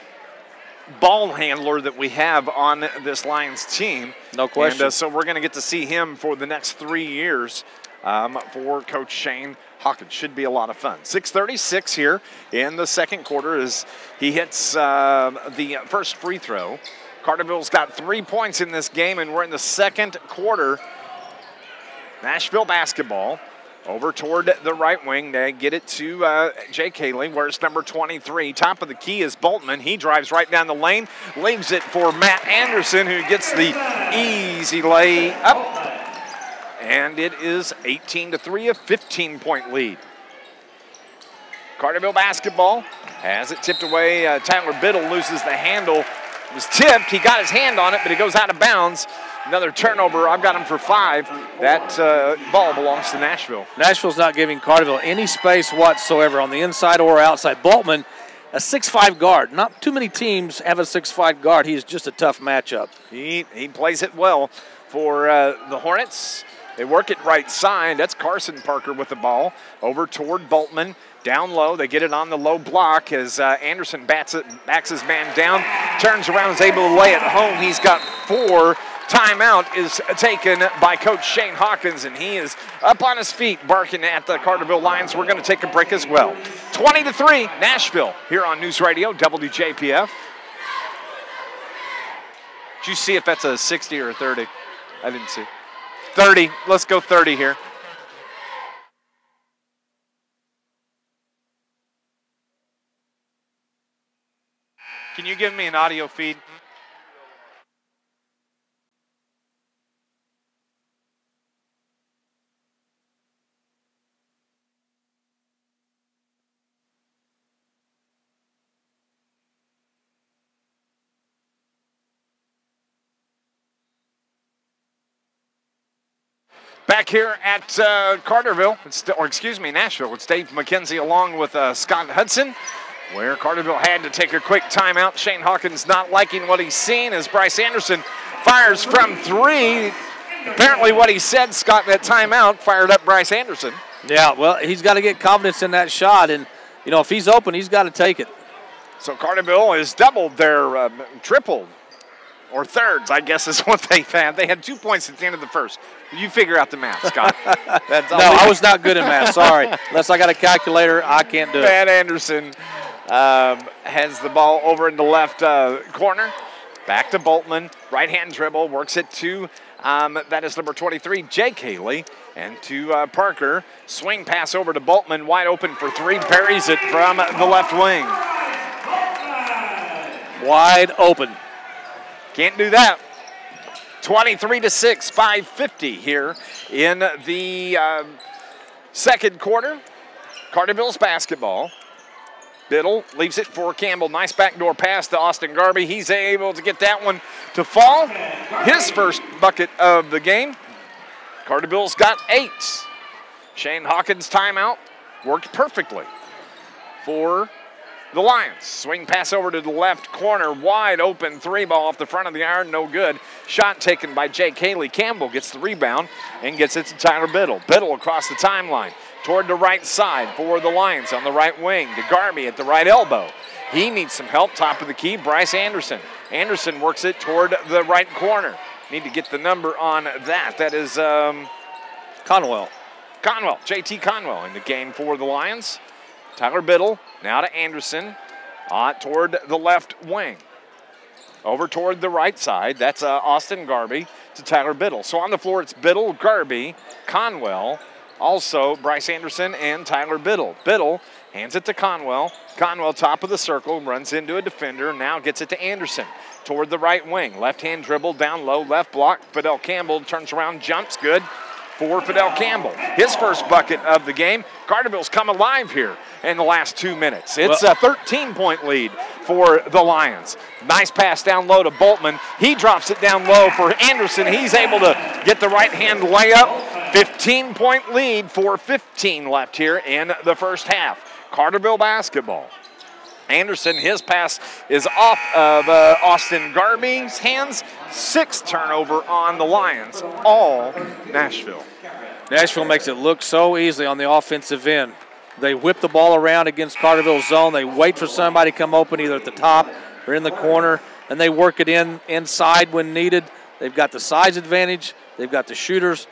ball handler that we have on this Lions team. No question. And so we're going to get to see him for the next 3 years for Coach Shane Hawkins. Should be a lot of fun. 6:36 here in the second quarter as he hits the first free throw. Carterville's got 3 points in this game, and we're in the second quarter. Nashville basketball over toward the right wing. They get it to Jake Haley, where it's number 23. Top of the key is Boltman. He drives right down the lane, leaves it for Matt Anderson, who gets the easy lay up. And it is 18-3, a 15-point lead. Carterville basketball has it tipped away. Tyler Biddle loses the handle. It was tipped. He got his hand on it, but it goes out of bounds. Another turnover. I've got him for 5. That ball belongs to Nashville. Nashville's not giving Carterville any space whatsoever on the inside or outside. Boltman, a 6'5" guard. Not too many teams have a 6'5" guard. He's just a tough matchup. He plays it well for the Hornets. They work it right side. That's Carson Parker with the ball. Over toward Boltman. Down low. They get it on the low block as Anderson backs his man down. Turns around, is able to lay it home. He's got 4. Timeout is taken by Coach Shane Hawkins, and he is up on his feet barking at the Carterville Lions. We're going to take a break as well. 20-3, Nashville, here on News Radio WJPF. Did you see if that's a 60 or a 30? I didn't see. 30. Let's go 30 here. Can you give me an audio feed? Back here at Carterville, Nashville. It's Dave McKenzie along with Scott Hudson. where Carterville had to take a quick timeout. Shane Hawkins not liking what he's seen as Bryce Anderson fires from 3. Apparently what he said, Scott, that timeout fired up Bryce Anderson. Yeah, well, he's got to get confidence in that shot, and, you know, if he's open, he's got to take it. So Carterville has doubled their tripled, or thirds, I guess is what they've had. They had 2 points at the end of the first. You figure out the math, Scott. I was not good at math, sorry. Unless I got a calculator, I can't do it. Matt Anderson has the ball over in the left corner. Back to Boltman, right-hand dribble, works it to, that is number 23, Jake Haley, and to Parker. Swing pass over to Boltman, wide open for 3, buries it from the left wing. Wide open. Can't do that. 23-6, 5:50 here in the second quarter. Carterville's basketball. Biddle leaves it for Campbell. Nice backdoor pass to Austin Garby. He's able to get that one to fall. His first bucket of the game. Carterville's got 8. Shane Hawkins' timeout worked perfectly for the Lions. Swing pass over to the left corner. Wide open 3 ball off the front of the iron. No good. Shot taken by Jake Haley. Campbell gets the rebound and gets it to Tyler Biddle. Biddle across the timeline toward the right side for the Lions on the right wing. To Garby at the right elbow. He needs some help. Top of the key, Bryce Anderson. Anderson works it toward the right corner. Need to get the number on that. That is Conwell. JT Conwell in the game for the Lions. Tyler Biddle now to Anderson toward the left wing. Over toward the right side. That's Austin Garby to Tyler Biddle. So on the floor it's Biddle, Garby, Conwell, also Bryce Anderson and Tyler Biddle. Biddle hands it to Conwell. Conwell top of the circle, runs into a defender, now gets it to Anderson toward the right wing. Left-hand dribble down low, left block. Fidel Campbell turns around, jumps good for Fidel Campbell. His first bucket of the game. Carterville's come alive here in the last 2 minutes. It's a 13-point lead for the Lions. Nice pass down low to Boltman. He drops it down low for Anderson. He's able to get the right-hand layup. 15-point lead, 4:15 left here in the first half. Carterville basketball. Anderson, his pass is off of Austin Garby's hands. 6th turnover on the Lions, all Nashville. Nashville makes it look so easily on the offensive end. They whip the ball around against Carterville's zone. They wait for somebody to come open either at the top or in the corner, and they work it inside when needed. They've got the size advantage. They've got the shooters.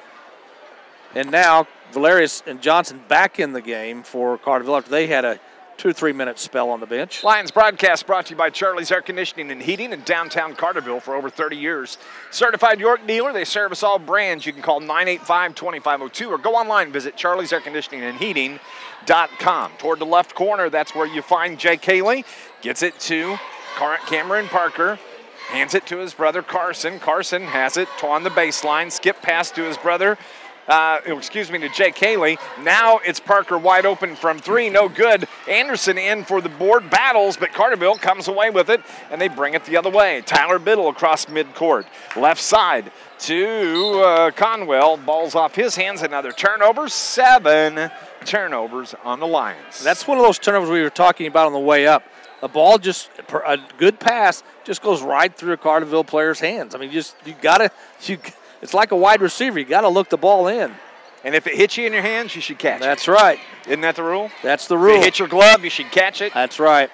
And now Valerius and Johnson back in the game for Carterville after they had a 2 or 3 minute spell on the bench. Lions broadcast brought to you by Charlie's Air Conditioning and Heating in downtown Carterville for over 30 years. Certified York dealer, they service all brands. You can call 985-2502 or go online, visit charliesAirConditioningandHeating.com. Toward the left corner, that's where you find Jake Haley. Gets it to Cameron Parker. Hands it to his brother Carson. Carson has it on the baseline. Skip pass to his brother. To Jake Haley. Now it's Parker wide open from 3, no good. Anderson in for the board, battles, but Carterville comes away with it, and they bring it the other way. Tyler Biddle across midcourt. Left side to Conwell. Ball's off his hands, another turnover. 7 turnovers on the Lions. That's one of those turnovers we were talking about on the way up. A ball a good pass just goes right through a Carterville player's hands. I mean, it's like a wide receiver. You got to look the ball in. And if it hits you in your hands, you should catch it. That's right. Isn't that the rule? That's the rule. If it hits your glove, you should catch it. That's right.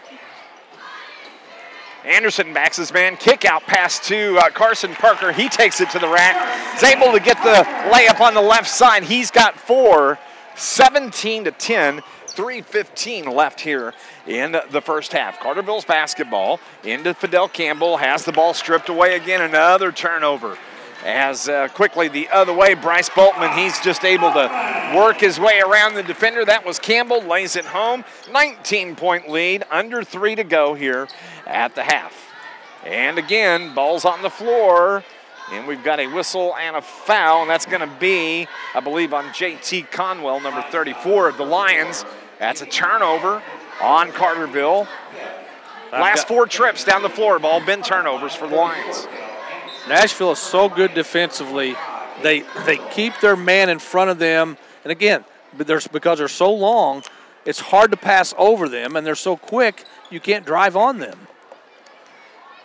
Anderson backs his man. Kick out pass to Carson Parker. He takes it to the rack. He's able to get the layup on the left side. He's got 4, 17-10. 3:15 left here in the first half. Carterville's basketball into Fidel Campbell. Has the ball stripped away again. Another turnover. As quickly the other way, Bryce Boltman, he's just able to work his way around the defender. That was Campbell, lays it home. 19-point lead, under 3 to go here at the half. And again, ball's on the floor, and we've got a whistle and a foul, and that's going to be, I believe, on JT Conwell, number 34 of the Lions. That's a turnover on Carterville. Last 4 trips down the floor have all been turnovers for the Lions. Nashville is so good defensively. They keep their man in front of them. And again, because they're so long, it's hard to pass over them, and they're so quick you can't drive on them.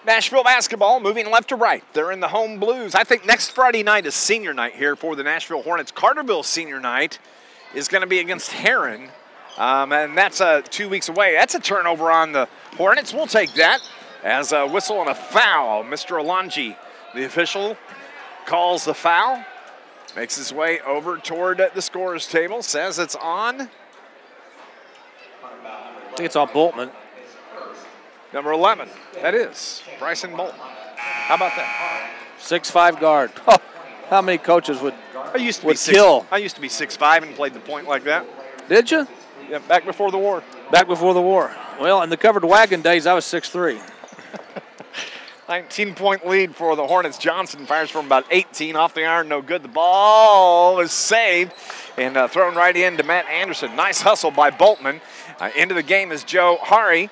Nashville basketball moving left to right. They're in the home blues. I think next Friday night is senior night here for the Nashville Hornets. Carterville senior night is going to be against Heron, and that's 2 weeks away. That's a turnover on the Hornets. We'll take that as a whistle and a foul. Mr. Alonji, the official, calls the foul, makes his way over toward the scorer's table, says it's on. I think it's on Boltman. Number 11, that is Bryson Bolton. How about that? 6'5" guard. Oh, how many coaches would kill? I used to be 6'5" and played the point like that. Did you? Yeah, back before the war. Back before the war. Well, in the covered wagon days, I was 6'3". 19-point lead for the Hornets. Johnson fires from about 18 off the iron, no good. The ball is saved and thrown right into Matt Anderson. Nice hustle by Boltman. Into the game is Joe Hari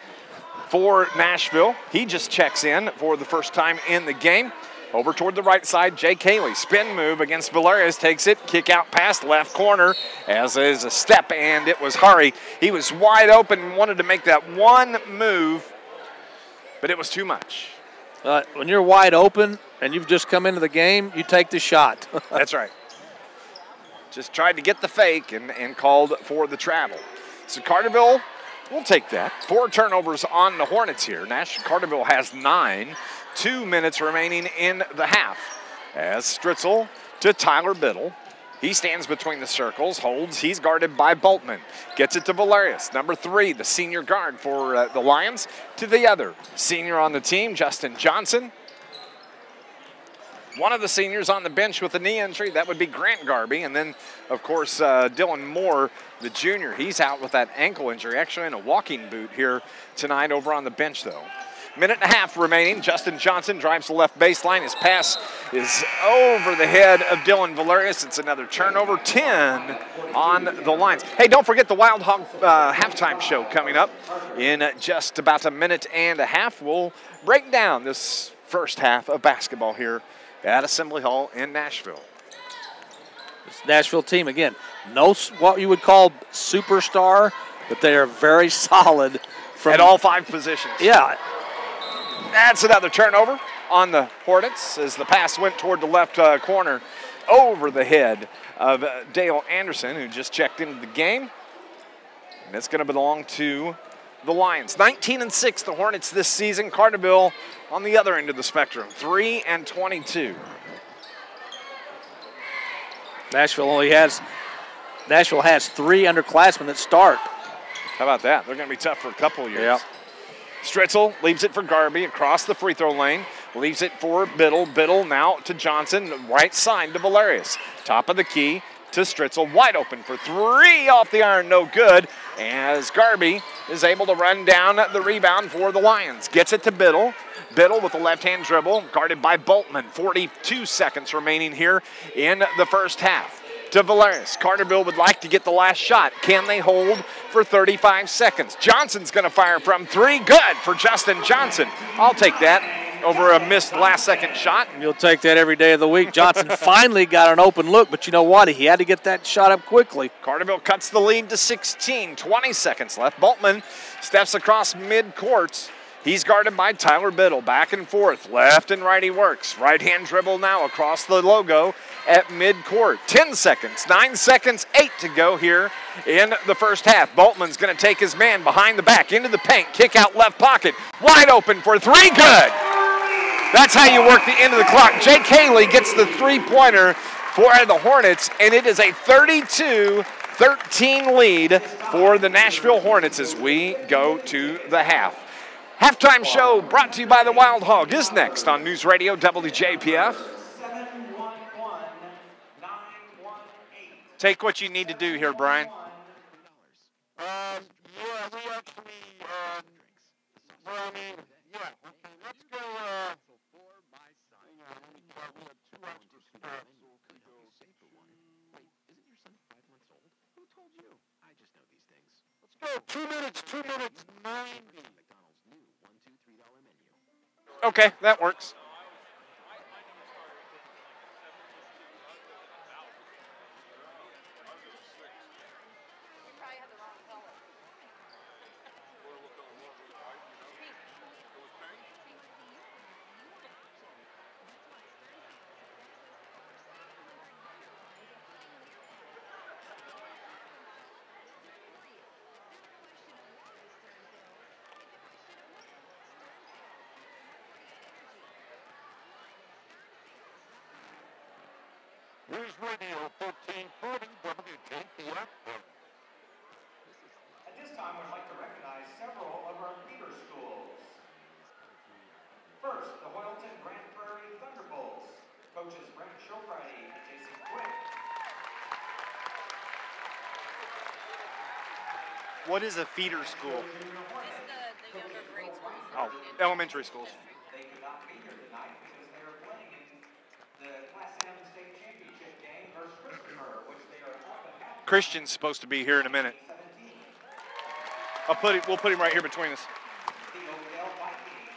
for Nashville. He just checks in for the first time in the game. Over toward the right side, Jake Haley. Spin move against Valerius, takes it, kick out past left corner, as is a step, and it was Hari. He was wide open and wanted to make that one move, but it was too much. When you're wide open and you've just come into the game, you take the shot. That's right. Just tried to get the fake and called for the travel. So Carterville, we'll take that. 4 turnovers on the Hornets here. Carterville has 9. 2 minutes remaining in the half. As Stritzel to Tyler Biddle. He stands between the circles, holds. He's guarded by Boltman. Gets it to Valerius. Number 3, the senior guard for the Lions. To the other senior on the team, Justin Johnson. One of the seniors on the bench with a knee injury, that would be Grant Garby. And then, of course, Dylan Moore, the junior. He's out with that ankle injury, actually in a walking boot here tonight over on the bench, though. Minute and a half remaining. Justin Johnson drives the left baseline. His pass is over the head of Dylan Valerius. It's another turnover. 10 on the Lions. Hey, don't forget the Wild Hog halftime show coming up in just about a minute and a half. We'll break down this first half of basketball here at Assembly Hall in Nashville. This Nashville team, again, no what you would call superstar, but they are very solid. At all 5 positions. Yeah. That's another turnover on the Hornets as the pass went toward the left corner over the head of Dale Anderson, who just checked into the game. And it's going to belong to the Lions. 19-6, the Hornets this season. Carterville on the other end of the spectrum, 3-22. Nashville has 3 underclassmen that start. How about that? They're going to be tough for a couple of years. Yeah. Stritzel leaves it for Garby across the free throw lane. Leaves it for Biddle. Biddle now to Johnson. Right side to Valerius. Top of the key to Stritzel. Wide open for 3 off the iron. No good. As Garby is able to run down the rebound for the Lions. Gets it to Biddle. Biddle with the left-hand dribble. Guarded by Boltman. 42 seconds remaining here in the first half. To Valerius. Carterville would like to get the last shot. Can they hold for 35 seconds? Johnson's going to fire from 3. Good for Justin Johnson. I'll take that over a missed last-second shot. You'll take that every day of the week. Johnson finally got an open look, but you know what? He had to get that shot up quickly. Carterville cuts the lead to 16. 20 seconds left. Boltman steps across midcourt. He's guarded by Tyler Biddle. Back and forth. Left and right he works. Right-hand dribble now across the logo at midcourt. 10 seconds, 9 seconds, 8 to go here in the first half. Boltman's going to take his man behind the back into the paint. Kick out left pocket. Wide open for 3. Good. That's how you work the end of the clock. Jake Haley gets the 3-pointer for the Hornets, and it is a 32-13 lead for the Nashville Hornets as we go to the half. Halftime show brought to you by the Wild Hog is next on News Radio WJPF. Take what you need to do here, Brian. Yeah, we actually, well, I mean, yeah, okay, let's go, we have 2 extra steps. Wait, isn't your son 5 months old? Who told you? I just know these things. Let's go, 2 minutes, 90. McDonald's new $1, $2, $3 menu. Okay, that works. NewsRadio 1440 WJPF. At this time, we'd like to recognize several of our feeder schools. First, the Hoyleton Grand Prairie Thunderbolts. Coaches Brent Shofrighty and Jason Quick. What is a feeder school? Just the younger grade schools. Oh, elementary schools. They could not be here tonight because they are playing in the Class M State Championship game versus Christopher, which they are up at half. Christian's supposed to be here in a minute. We'll put him right here between us. The Oakdale Vikings.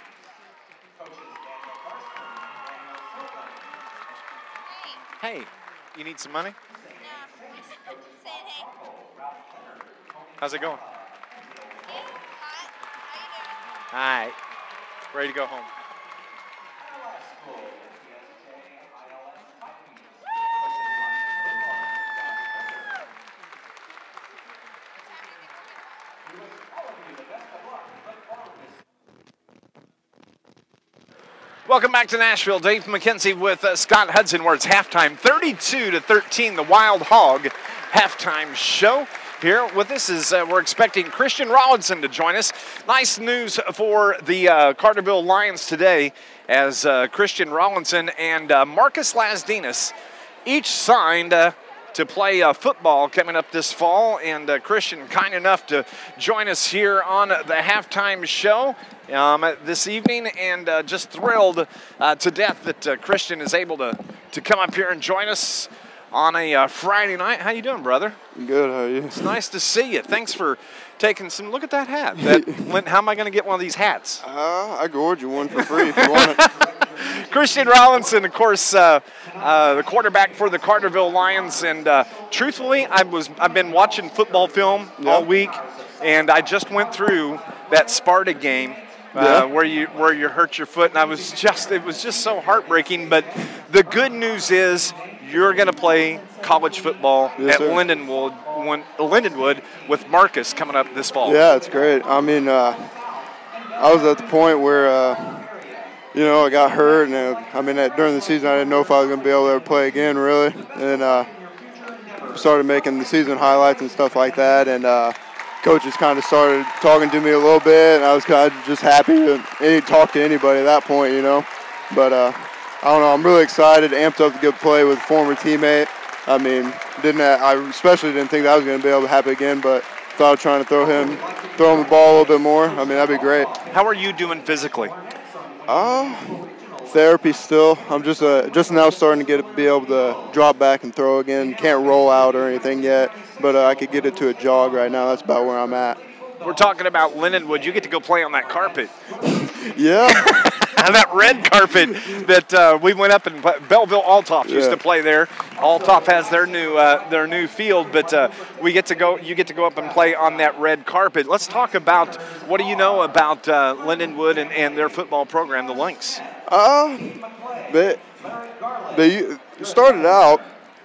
Coaches Daniel Carson and Daniel Silva. Hey, you need some money? Saying hey. How's it going? Yeah, hot. How you doing? All right. Ready to go home. ILS School. PSJ ILS Vikings. Coaches Ronnie Blumenauer and John Carter. We wish all of you the best of luck. Look forward to Welcome back to Nashville. Dave McKenzie with Scott Hudson, where it's halftime, 32-13, the Wild Hog halftime show. Here with us is we're expecting Christian Rollinson to join us. Nice news for the Carterville Lions today, as Christian Rollinson and Marcus Lasdinas each signed to play football coming up this fall, and Christian kind enough to join us here on the halftime show this evening, and just thrilled to death that Christian is able to come up here and join us on a Friday night. How you doing, brother? Good, how are you? It's nice to see you. Thanks for taking some. Look at that hat. How am I going to get one of these hats? I could order you one for free if you want it. Christian Rollinson, of course, the quarterback for the Carterville Lions, and truthfully, I've been watching football film all week, and I just went through that Sparta game. Where you hurt your foot, and it was just so heartbreaking. But the good news is you're going to play college football at Lindenwood with Marcus coming up this fall. Yeah, it's great. I mean, I was at the point where I got hurt, and during the season I didn't know if I was going to be able to ever play again, really. And started making the season highlights and stuff like that, and coaches kind of started talking to me a little bit, and I was kind of just happy to talk to anybody at that point, But I don't know, I'm really excited, amped up to go play with a former teammate. I mean, I especially didn't think that was going to be able to happen again, but thought of trying to throw him the ball a little bit more. I mean, that'd be great. How are you doing physically? Therapy still. I'm just now starting to be able to drop back and throw again. Can't roll out or anything yet, but I could get it to a jog right now. That's about where I'm at. We're talking about Lindenwood. You get to go play on that carpet. Yeah. That red carpet that we went up and Belleville Altoff used to play there. Altoff has their new field, but you get to go up and play on that red carpet. Let's talk about, what do you know about Lindenwood and their football program, the Lynx? They started out,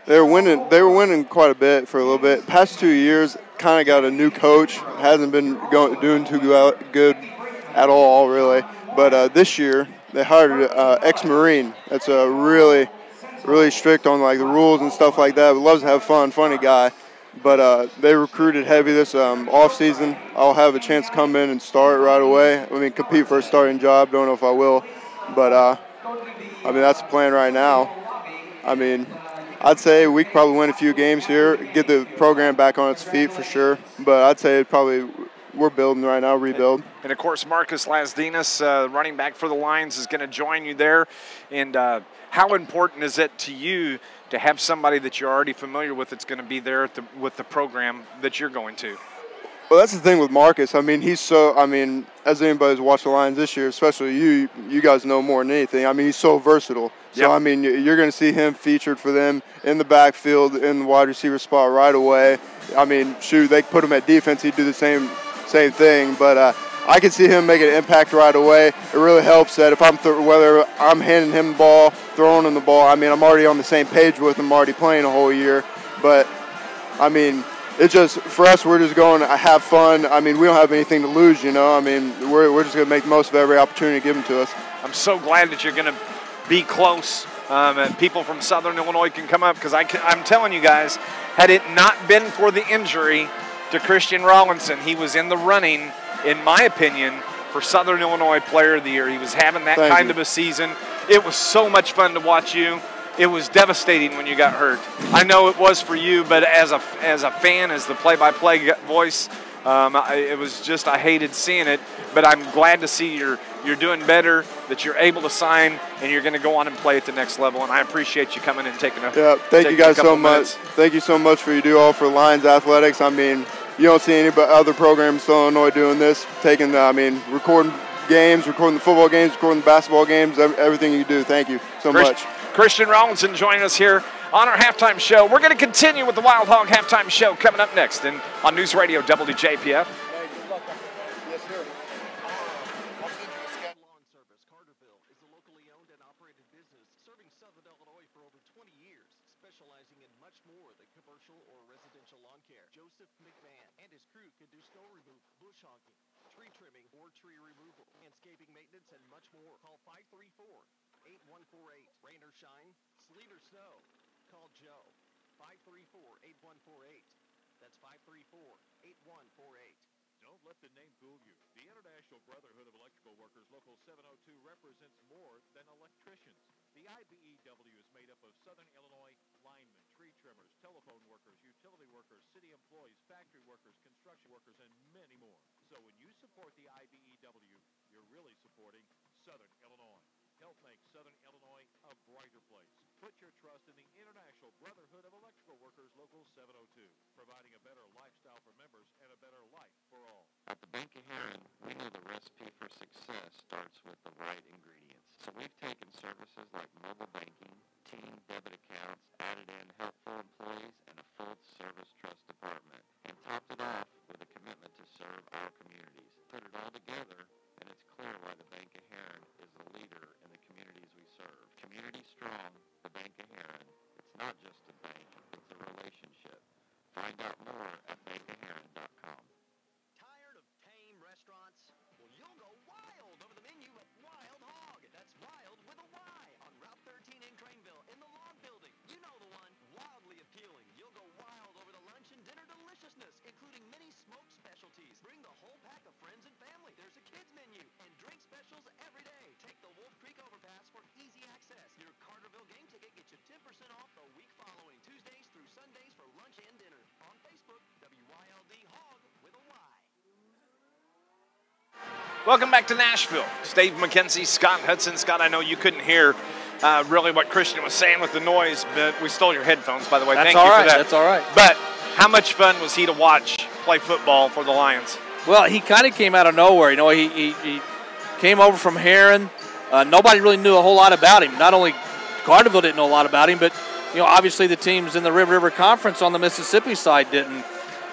they were winning quite a bit for a little bit. Past 2 years, kind of got a new coach. Hasn't been doing too good at all, really. But this year, they hired an ex-Marine that's really, really strict on like the rules and stuff like that, but loves to have fun, funny guy. But they recruited heavy this off-season. I'll have a chance to come in and start right away. I mean, compete for a starting job. Don't know if I will. But, I mean, that's the plan right now. I mean, I'd say we could probably win a few games here, get the program back on its feet for sure. But I'd say we're building right now, rebuild. And, of course, Marcus Lasdinas, running back for the Lions, is going to join you there. And how important is it to you to have somebody that you're already familiar with that's going to be there with the program that you're going to? Well, that's the thing with Marcus. I mean, as anybody's watched the Lions this year, especially you guys know more than anything. I mean, he's so versatile. So, I mean, you're going to see him featured for them in the backfield, in the wide receiver spot right away. I mean, shoot, they put him at defense, he'd do the same thing. But I can see him making an impact right away. It really helps that if whether I'm handing him the ball, throwing him the ball, I mean, I'm already on the same page with him, already playing a whole year. But, I mean, it's just, for us, we're just going to have fun. I mean, we don't have anything to lose, I mean, we're just going to make the most of every opportunity given to us. I'm so glad that you're going to be close People from Southern Illinois can come up, because I'm telling you guys, had it not been for the injury to Christian Rawlinson, he was in the running, in my opinion, for Southern Illinois Player of the Year. He was having that kind of a season. It was so much fun to watch you. It was devastating when you got hurt. I know it was for you, but as a fan, as the play-by-play voice, it was just, I hated seeing it. But I'm glad to see you're doing better, that you're able to sign, and you're going to go on and play at the next level. And I appreciate you coming and taking a thank you guys so much. Minutes. Thank you so much for you do all for Lions Athletics. I mean, you don't see any other programs in Illinois doing this, recording games, recording the football games, recording the basketball games, everything you do. Thank you so much. Christian Rawlinson joining us here on our halftime show. We're going to continue with the Wild Hog halftime show coming up next on News Radio WJPF. Yes, sir. Lawn Service Carterville is a locally owned and operated business serving Southern Illinois for over 20 years, specializing in much more than commercial or residential lawn care. Joseph McMahon and his crew can do snow removal, bush hogging, tree trimming or tree removal, landscaping maintenance, and much more. Call 534-8148. Rain or shine, sleet or snow, call Joe. 534-8148. That's 534-8148. Don't let the name fool you. The International Brotherhood of Electrical Workers Local 702 represents more than electricians. The IBEW is made up of Southern Illinois linemen, tree trimmers, telephone workers, utility workers, city employees, factory workers, construction workers, and many more. So when you support the IBEW, you're really supporting Southern Illinois. Help make Southern Illinois a brighter place. Put your trust in the International Brotherhood of Electrical Workers Local 702, providing a better lifestyle for members and a better life for all. At the Bank of Heron, we know the recipe for success starts with the right ingredients. So we've taken services like mobile banking, team debit accounts, added in helpful employees, and a full-service trust department, and topped it off with a commitment to serve our communities. Put it all together, and it's clear why the Bank of Heron is the leader in the communities we serve. Community strong, the Bank of Heron. It's not just a bank, it's a relationship. Find out more at bankofheron.com. Tired of tame restaurants? Well, you'll go wild over the menu at Wild Hog. That's wild with a Y on Route 13 in Craneville in the Log Building. You know the one. Wildly appealing. You'll go wild over the lunch and dinner deliciousness, including mini smoked specialties. Bring the whole pack of friends and family. There's a kids menu and drink specials every day. Take the Wolf Creek Overpass for easy access. Your Carterville game ticket gets you 10% off the week following, Tuesdays through Sundays for lunch and dinner. On Facebook, WYLD Hog with a Y. Welcome back to Nashville. Steve McKenzie, Scott Hudson. Scott, I know you couldn't hear really what Christian was saying with the noise, but we stole your headphones, by the way. Thank you for that. That's all right. But how much fun was he to watch play football for the Lions? Well, he kind of came out of nowhere. You know, he came over from Heron. Nobody really knew a whole lot about him. Not only Carterville didn't know a lot about him, but obviously the teams in the Red River Conference on the Mississippi side didn't.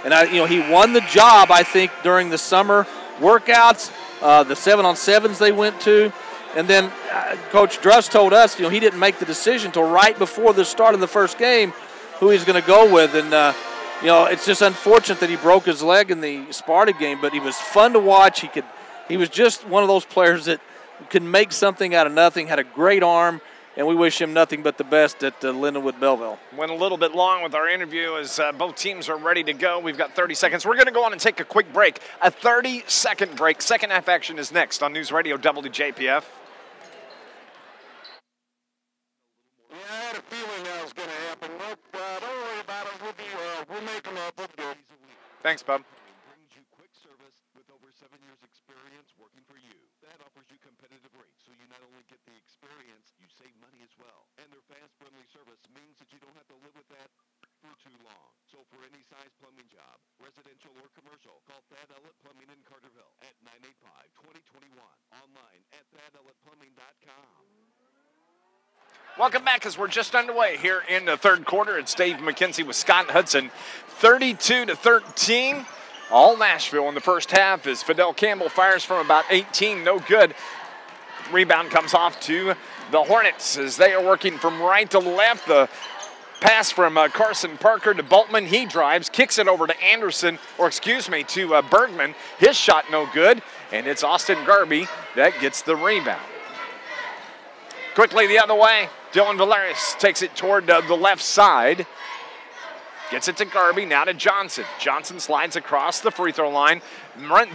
And he won the job, I think, during the summer workouts, the 7-on-7s they went to, and then Coach Druss told us, he didn't make the decision until right before the start of the first game who he's going to go with, and it's just unfortunate that he broke his leg in the Sparta game, but he was fun to watch. He was just one of those players that could make something out of nothing, had a great arm, and we wish him nothing but the best at Lindenwood Belleville. Went a little bit long with our interview as both teams are ready to go. We've got 30 seconds. We're going to go on and take a quick break, a 30-second break. Second half action is next on News Radio WJPF. Yeah, I had a feeling that was going to happen. Nope, don't worry about it. We'll make them up. We'll do it. Thanks, Bub. Brings you quick service with over 7 years experience working for you. That offers you competitive rates, so you not only get the experience, you save money as well. And their fast, friendly service means that you don't have to live with that for too long. So for any size plumbing job, residential or commercial, call Thad Ellett Plumbing in Carterville at 985-2021. Online at ThadEllettPlumbing.com. Welcome back as we're just underway here in the third quarter. It's Dave McKenzie with Scott Hudson. 32-13. All Nashville in the first half as Fidel Campbell fires from about 18. No good. Rebound comes off to the Hornets as they are working from right to left. The pass from Carson Parker to Boltman. He drives, kicks it over to Anderson, to Bergman. His shot no good, and it's Austin Garby that gets the rebound. Quickly the other way. Dylan Valerius takes it toward the left side. Gets it to Garby, now to Johnson. Johnson slides across the free throw line.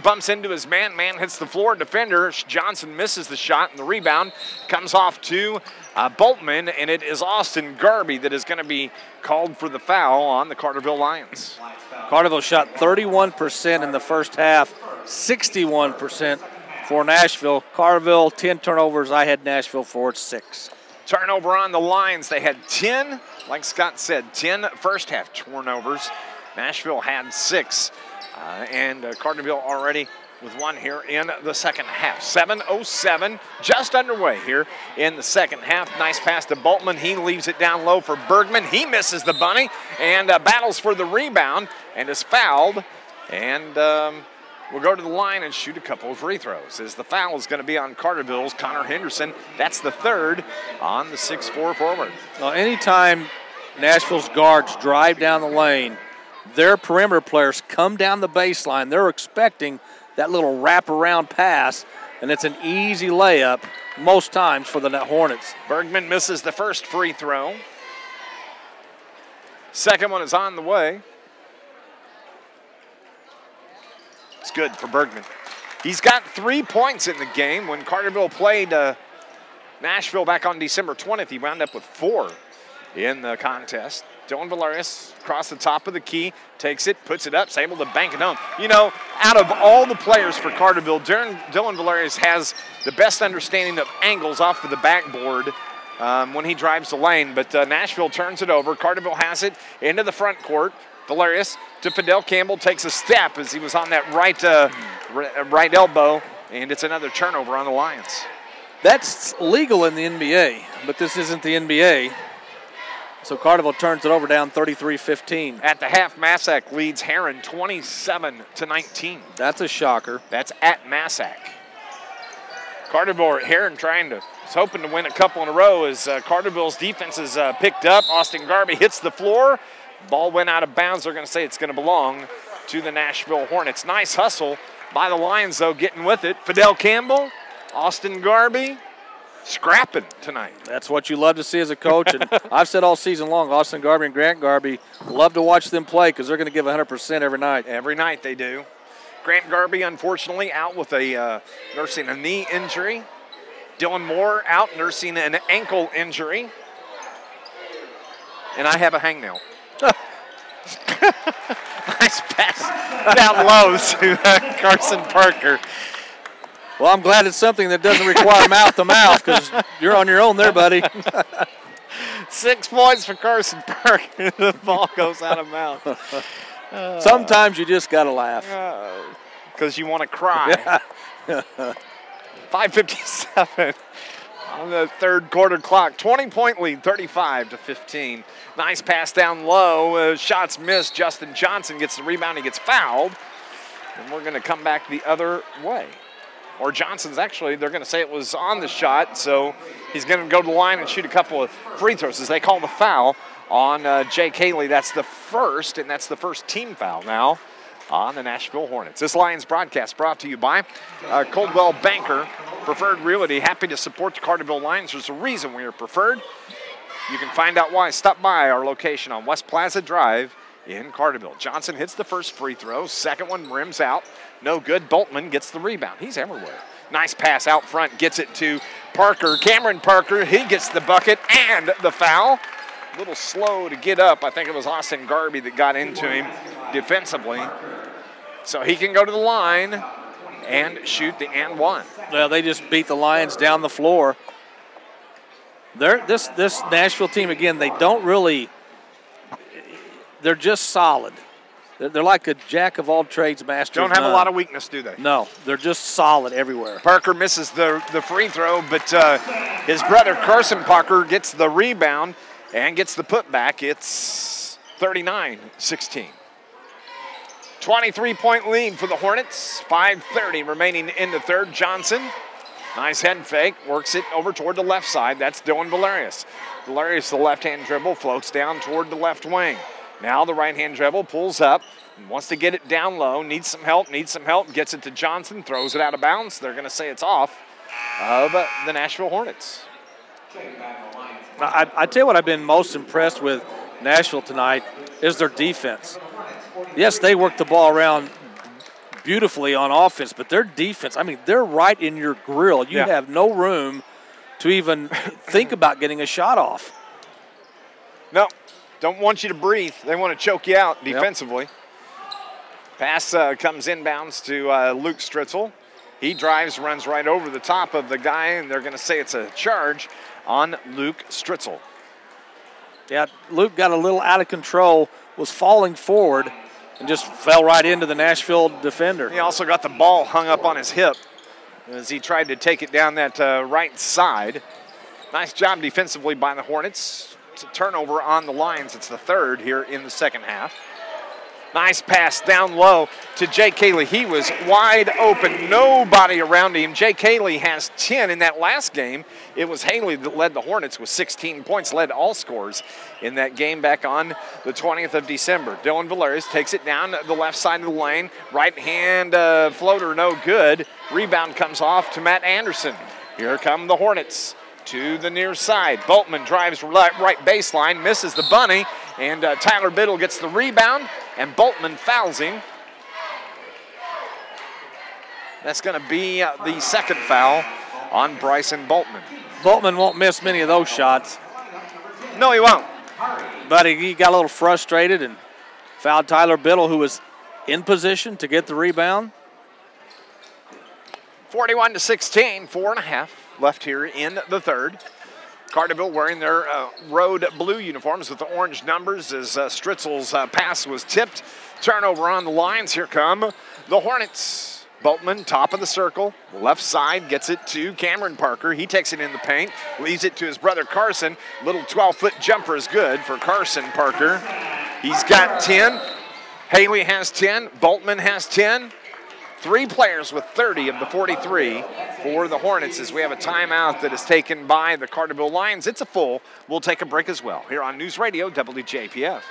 Bumps into his man. Man hits the floor defender. Johnson misses the shot, and the rebound comes off to Boltman, and it is Austin Garby that is going to be called for the foul on the Carterville Lions. Carterville shot 31% in the first half, 61% for Nashville. Carterville, 10 turnovers. I had Nashville for 6. Turnover on the Lions. They had 10, like Scott said, 10 first half turnovers. Nashville had 6. And Carterville already with 1 here in the second half. 7:07 just underway here in the second half. Nice pass to Boltman. He leaves it down low for Bergman. He misses the bunny and battles for the rebound and is fouled. And will go to the line and shoot a couple of free throws. As the foul is going to be on Carterville's Connor Henderson. That's the third on the 6'4" forward. Well, anytime Nashville's guards drive down the lane, their perimeter players come down the baseline. They're expecting that little wraparound pass, and it's an easy layup most times for the Hornets. Bergman misses the first free throw. Second one is on the way. It's good for Bergman. He's got 3 points in the game. When Carterville played Nashville back on December 20th, he wound up with 4 in the contest. Dylan Valerius across the top of the key, takes it, puts it up, is able to bank it home. You know, out of all the players for Carterville, Dylan Valerius has the best understanding of angles off of the backboard when he drives the lane, but Nashville turns it over. Carterville has it into the front court. Valerius to Fidel Campbell, takes a step as he was on that right elbow, and it's another turnover on the Lions. That's legal in the NBA, but this isn't the NBA. So Carterville turns it over down 33-15. At the half, Massac leads Heron 27-19. That's a shocker. That's at Massac. Carterville, Heron is hoping to win a couple in a row as Carterville's defense is picked up. Austin Garby hits the floor. Ball went out of bounds. They're going to say it's going to belong to the Nashville Hornets. Nice hustle by the Lions, though, getting with it. Fidel Campbell, Austin Garby, scrapping tonight. That's what you love to see as a coach. And I've said all season long, Austin Garby and Grant Garby, love to watch them play because they're going to give 100% every night. Every night they do. Grant Garby, unfortunately, out with nursing a knee injury. Dylan Moore out nursing an ankle injury. And I have a hangnail. Nice pass down low to Carson Parker. Well, I'm glad it's something that doesn't require mouth-to-mouth because you're on your own there, buddy. 6 points for Carson Parker. The ball goes out of mouth. Sometimes you just got to laugh. Because you want to cry. 5:57 on the third quarter clock. 20-point lead, 35-15. Nice pass down low. Shots missed. Justin Johnson gets the rebound. He gets fouled. And we're going to come back the other way. Or Johnson's actually, they're going to say it was on the shot, so he's going to go to the line and shoot a couple of free throws as they call the foul on Jake Haley. That's the first, and that's the first team foul now on the Nashville Hornets. This Lions broadcast brought to you by Coldwell Banker, Preferred Realty. Happy to support the Carterville Lions. There's a reason we are preferred. You can find out why. Stop by our location on West Plaza Drive in Carterville. Johnson hits the first free throw. Second one rims out. No good. Boltman gets the rebound. He's everywhere. Nice pass out front. Gets it to Parker. Cameron Parker. He gets the bucket and the foul. A little slow to get up. I think it was Austin Garby that got into him defensively. So he can go to the line and shoot the and one. Well, they just beat the Lions down the floor. This Nashville team, again, they don't really – they're just solid. They're like a jack of all trades, master Don't have a lot of weakness, do they? No, they're just solid everywhere. Parker misses the free throw, but his brother Carson Parker gets the rebound and gets the putback. It's 39-16. 23-point lead for the Hornets. 5:30 remaining in the third. Johnson, nice head fake, works it over toward the left side. That's Dylan Valerius. Valerius, the left-hand dribble, floats down toward the left wing. Now the right-hand dribble, pulls up, and wants to get it down low, needs some help, gets it to Johnson, throws it out of bounds. They're going to say it's off of the Nashville Hornets. Checking back on the Lions. I tell you what I've been most impressed with Nashville tonight is their defense. Yes, they work the ball around beautifully on offense, but their defense, I mean, they're right in your grill. You have no room to even think about getting a shot off. No, don't want you to breathe. They want to choke you out defensively. Pass comes inbounds to Luke Stritzel. He drives, runs right over the top of the guy, and they're going to say it's a charge on Luke Stritzel. Yeah, Luke got a little out of control, was falling forward, and just fell right into the Nashville defender. He also got the ball hung up on his hip as he tried to take it down that right side. Nice job defensively by the Hornets. It's a turnover on the Lions. It's the third here in the second half. Nice pass down low to Jay Cayley. He was wide open, nobody around him. Jay Cayley has 10 in that last game. It was Haley that led the Hornets with 16 points, led all scores in that game back on the 20th of December. Dylan Valerius takes it down the left side of the lane. Right hand floater, no good. Rebound comes off to Matt Anderson. Here come the Hornets to the near side. Boltman drives right baseline, misses the bunny, and Tyler Biddle gets the rebound, and Boltman fouls him. That's going to be the second foul on Bryson Boltman. Boltman won't miss many of those shots. No, he won't. But he got a little frustrated and fouled Tyler Biddle, who was in position to get the rebound. 41-16, 4.5 left here in the third. Carterville wearing their road blue uniforms with the orange numbers as Stritzel's pass was tipped. Turnover on the Lions. Here come the Hornets. Boltman, top of the circle, left side, gets it to Cameron Parker. He takes it in the paint, leaves it to his brother Carson. Little 12-foot jumper is good for Carson Parker. He's got 10. Haley has 10. Boltman has 10. 3 players with 30 of the 43 for the Hornets as we have a timeout that is taken by the Carterville Lions. It's a full. We'll take a break as well here on News Radio WJPF.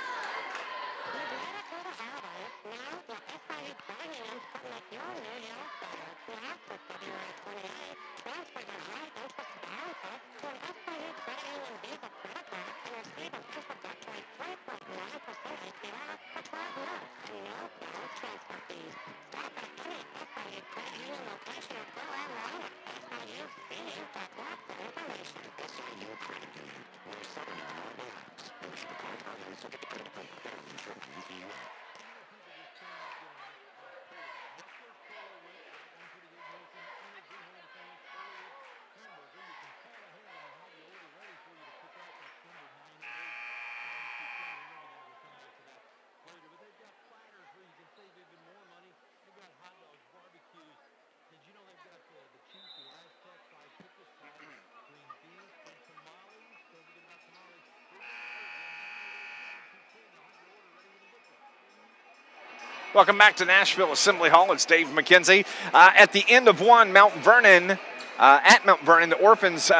Welcome back to Nashville Assembly Hall. It's Dave McKenzie. At the end of one, Mount Vernon, at Mount Vernon, the Orphans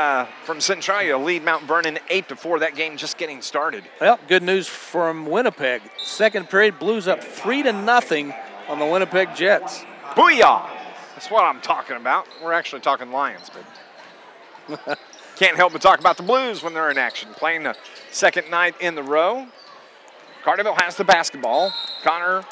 from Centralia lead Mount Vernon 8-4. That game just getting started. Well, good news from Winnipeg. Second period, Blues up 3-0 on the Winnipeg Jets. Booyah! That's what I'm talking about. We're actually talking Lions, but can't help but talk about the Blues when they're in action. Playing the second night in the row. Carterville has the basketball. Connor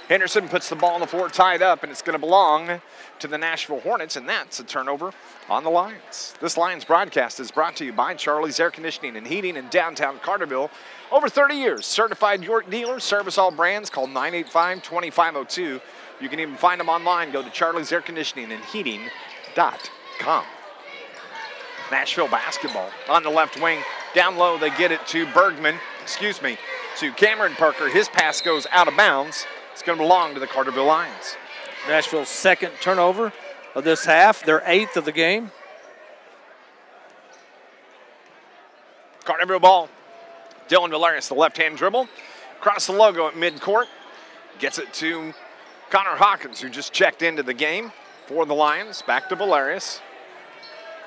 Henderson puts the ball on the floor tied up, and it's going to belong to the Nashville Hornets, and that's a turnover on the Lions. This Lions broadcast is brought to you by Charlie's Air Conditioning and Heating in downtown Carterville. Over 30 years, certified York dealer, service all brands. Call 985-2502. You can even find them online. Go to charliesairconditioningandheating.com. Nashville basketball on the left wing. Down low, they get it to to Cameron Parker. His pass goes out of bounds. It's going to belong to the Carterville Lions. Nashville's second turnover of this half, their 8th of the game. Carterville ball. Dylan Valerius, the left-hand dribble. Across the logo at midcourt. Gets it to Connor Hawkins, who just checked into the game for the Lions. Back to Valerius.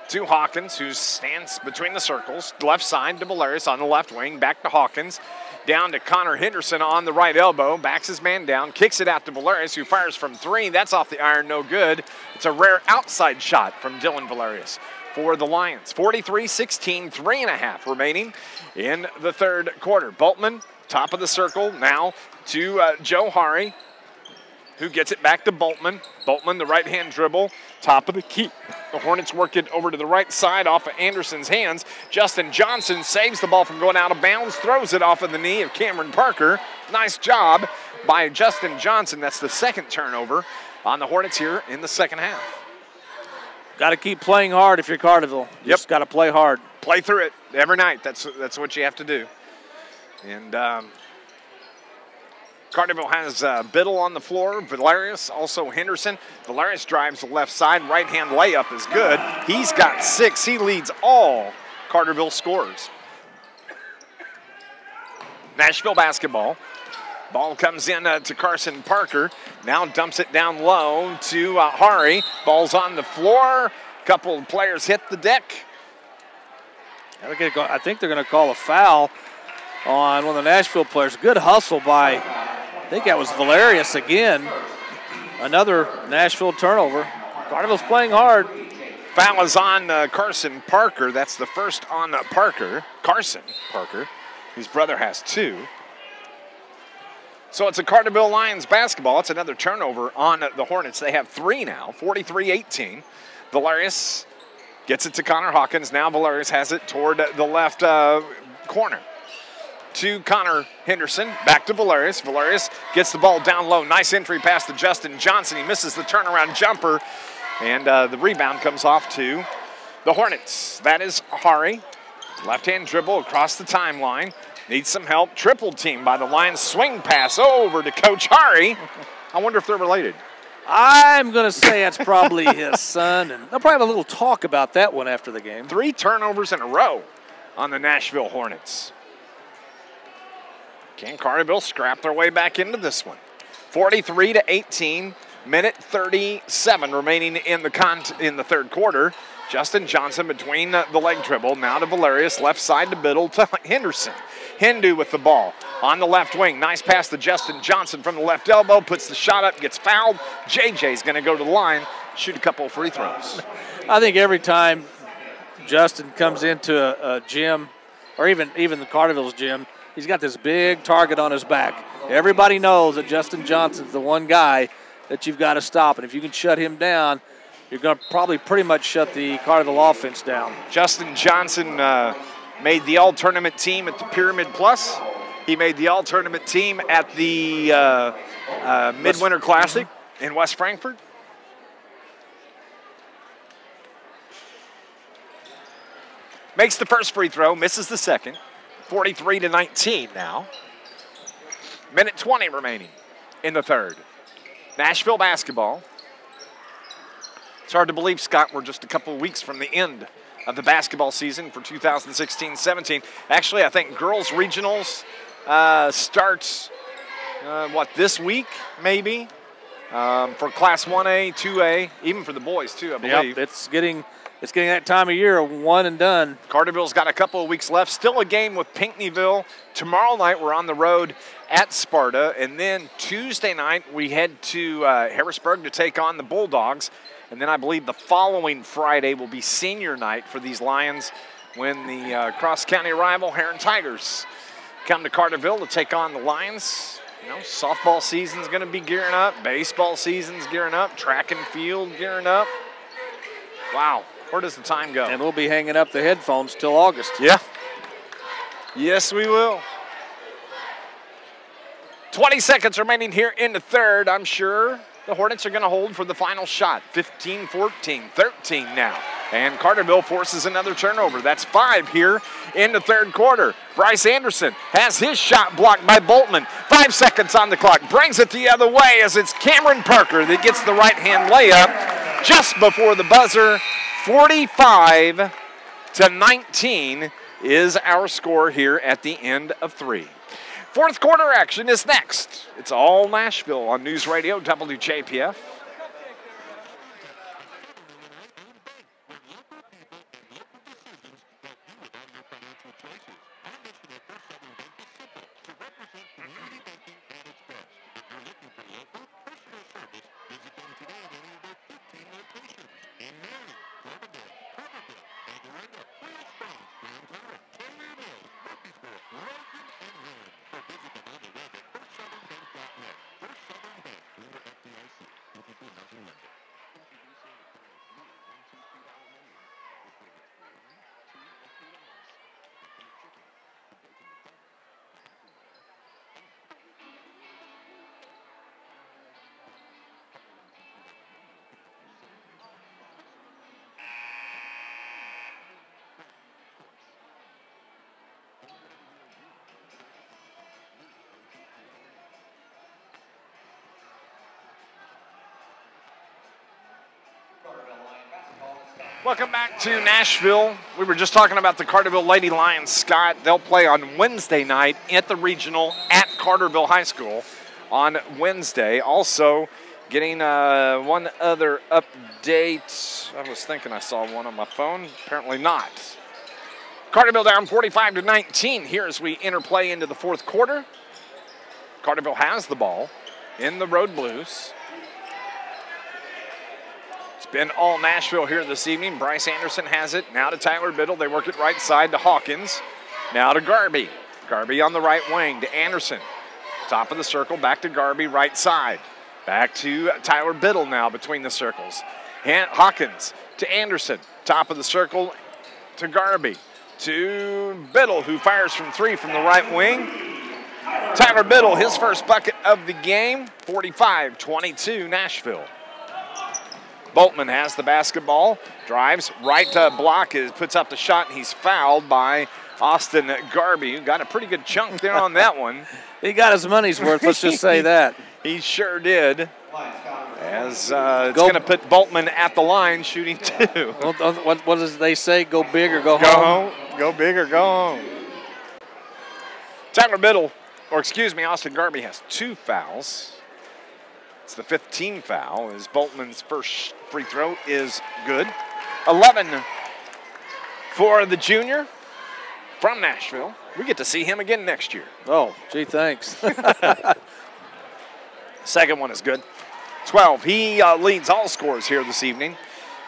To Hawkins, who stands between the circles. Left side to Valerius on the left wing. Back to Hawkins. Down to Connor Henderson on the right elbow. Backs his man down. Kicks it out to Valerius, who fires from 3. That's off the iron, no good. It's a rare outside shot from Dylan Valerius. for the Lions. 43-16, 3.5 remaining in the third quarter. Boltman, top of the circle, now to Joe Hari, who gets it back to Boltman. Boltman, the right-hand dribble, top of the key. The Hornets work it over to the right side off of Anderson's hands. Justin Johnson saves the ball from going out of bounds, throws it off of the knee of Cameron Parker. Nice job by Justin Johnson. That's the second turnover on the Hornets here in the second half. Got to keep playing hard if you're Carterville. Just got to play hard. Play through it every night. That's what you have to do. And Carterville has Biddle on the floor. Valerius, also Henderson. Valerius drives the left side. Right-hand layup is good. He's got 6. He leads all Carterville scorers. Nashville basketball. Ball comes in to Carson Parker. Now dumps it down low to Hari. Ball's on the floor. Couple of players hit the deck. I think they're going to call a foul on one of the Nashville players. Good hustle by, I think that was Valerius again. Another Nashville turnover. Carterville's playing hard. Foul is on Carson Parker. That's the first on Carson Parker. His brother has 2. So it's a Carterville Lions basketball. It's another turnover on the Hornets. They have 3 now, 43-18. Valerius gets it to Connor Hawkins. Now Valerius has it toward the left corner. To Connor Henderson, back to Valerius. Valerius gets the ball down low. Nice entry pass to Justin Johnson. He misses the turnaround jumper, and the rebound comes off to the Hornets. That is Hari. Left-hand dribble across the timeline. Needs some help. Triple team by the Lions. Swing pass over to Coach Hari. I wonder if they're related. I'm going to say that's probably his son, and they'll probably have a little talk about that one after the game. 3 turnovers in a row on the Nashville Hornets. Can Carterville scrap their way back into this one? 43-18, minute 37 remaining in the third quarter. Justin Johnson between the leg dribble. Now to Valerius, left side to Biddle to Henderson. Hindu with the ball on the left wing. Nice pass to Justin Johnson from the left elbow. Puts the shot up, gets fouled. JJ's going to go to the line, shoot a couple of free throws. I think every time Justin comes into a gym, or even the Carterville's gym, he's got this big target on his back. Everybody knows that Justin Johnson's the one guy that you've got to stop. And if you can shut him down, you're going to probably pretty much shut the Carterville offense down. Justin Johnson made the all-tournament team at the Pyramid Plus. He made the all-tournament team at the Midwinter Classic in West Frankfort. Makes the first free throw, misses the second. 43-19 now. Minute 20 remaining in the third. Nashville basketball. It's hard to believe, Scott, we're just a couple of weeks from the end of the basketball season for 2016-17. Actually, I think girls regionals starts, this week, maybe, for Class 1A, 2A, even for the boys, too, I believe. Yep, it's getting that time of year, one and done. Carterville's got a couple of weeks left. Still a game with Pinckneyville. Tomorrow night, we're on the road at Sparta. And then Tuesday night, we head to Harrisburg to take on the Bulldogs. And then I believe the following Friday will be senior night for these Lions when the cross-county rival Heron Tigers come to Carterville to take on the Lions. You know, softball season's going to be gearing up. Baseball season's gearing up. Track and field gearing up. Wow, where does the time go? And we'll be hanging up the headphones till August. Yeah. Yes, we will. 20 seconds remaining here in the third. I'm sure the Hornets are going to hold for the final shot. 15-14, 13 now. And Carterville forces another turnover. That's 5 here in the third quarter. Bryce Anderson has his shot blocked by Boltman. 5 seconds on the clock. Brings it the other way as it's Cameron Parker that gets the right-hand layup just before the buzzer. 45-19 is our score here at the end of 3. Fourth quarter action is next. It's all Nashville on News Radio WJPF. Welcome back to Nashville. We were just talking about the Carterville Lady Lions, Scott. They'll play on Wednesday night at the regional at Carterville High School on Wednesday. Also, getting one other update. I was thinking I saw one on my phone. Apparently not. Carterville down 45-19 here as we interplay into the fourth quarter. Carterville has the ball in the Road Blues. Been all Nashville here this evening. Bryce Anderson has it. Now to Tyler Biddle. They work it right side to Hawkins. Now to Garby. Garby on the right wing to Anderson. Top of the circle, back to Garby, right side. Back to Tyler Biddle now between the circles. Hawkins to Anderson. Top of the circle to Garby. To Biddle, who fires from three from the right wing. Tyler Biddle, his first bucket of the game. 45-22 Nashville. Boltman has the basketball, drives, right block, puts up the shot, and he's fouled by Austin Garby, who got a pretty good chunk there on that one. He got his money's worth, let's just say that. He sure did. As it's going to put Boltman at the line shooting two. What does they say? Go big or go home? Go big or go home. Tyler Biddle, Austin Garby has 2 fouls. It's the 5th team foul as Boltman's first free throw is good. 11 for the junior from Nashville. We get to see him again next year. Oh, gee, thanks. Second one is good. 12. He leads all scorers here this evening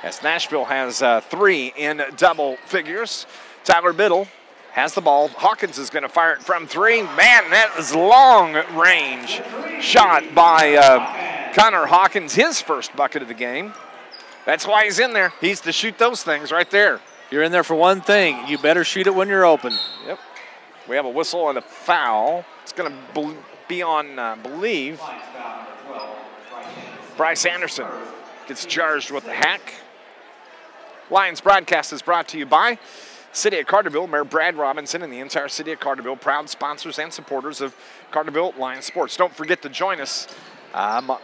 as Nashville has 3 in double figures. Tyler Biddle has the ball. Hawkins is going to fire it from 3. Man, that was long range shot by Connor Hawkins, his first bucket of the game. That's why he's in there. He's to shoot those things right there. You're in there for one thing. You better shoot it when you're open. Yep. We have a whistle and a foul. It's going to be on, believe, Bryce Anderson gets charged with the hack. Lions broadcast is brought to you by City of Carterville, Mayor Brad Robinson, and the entire City of Carterville, proud sponsors and supporters of Carterville Lions sports. Don't forget to join us on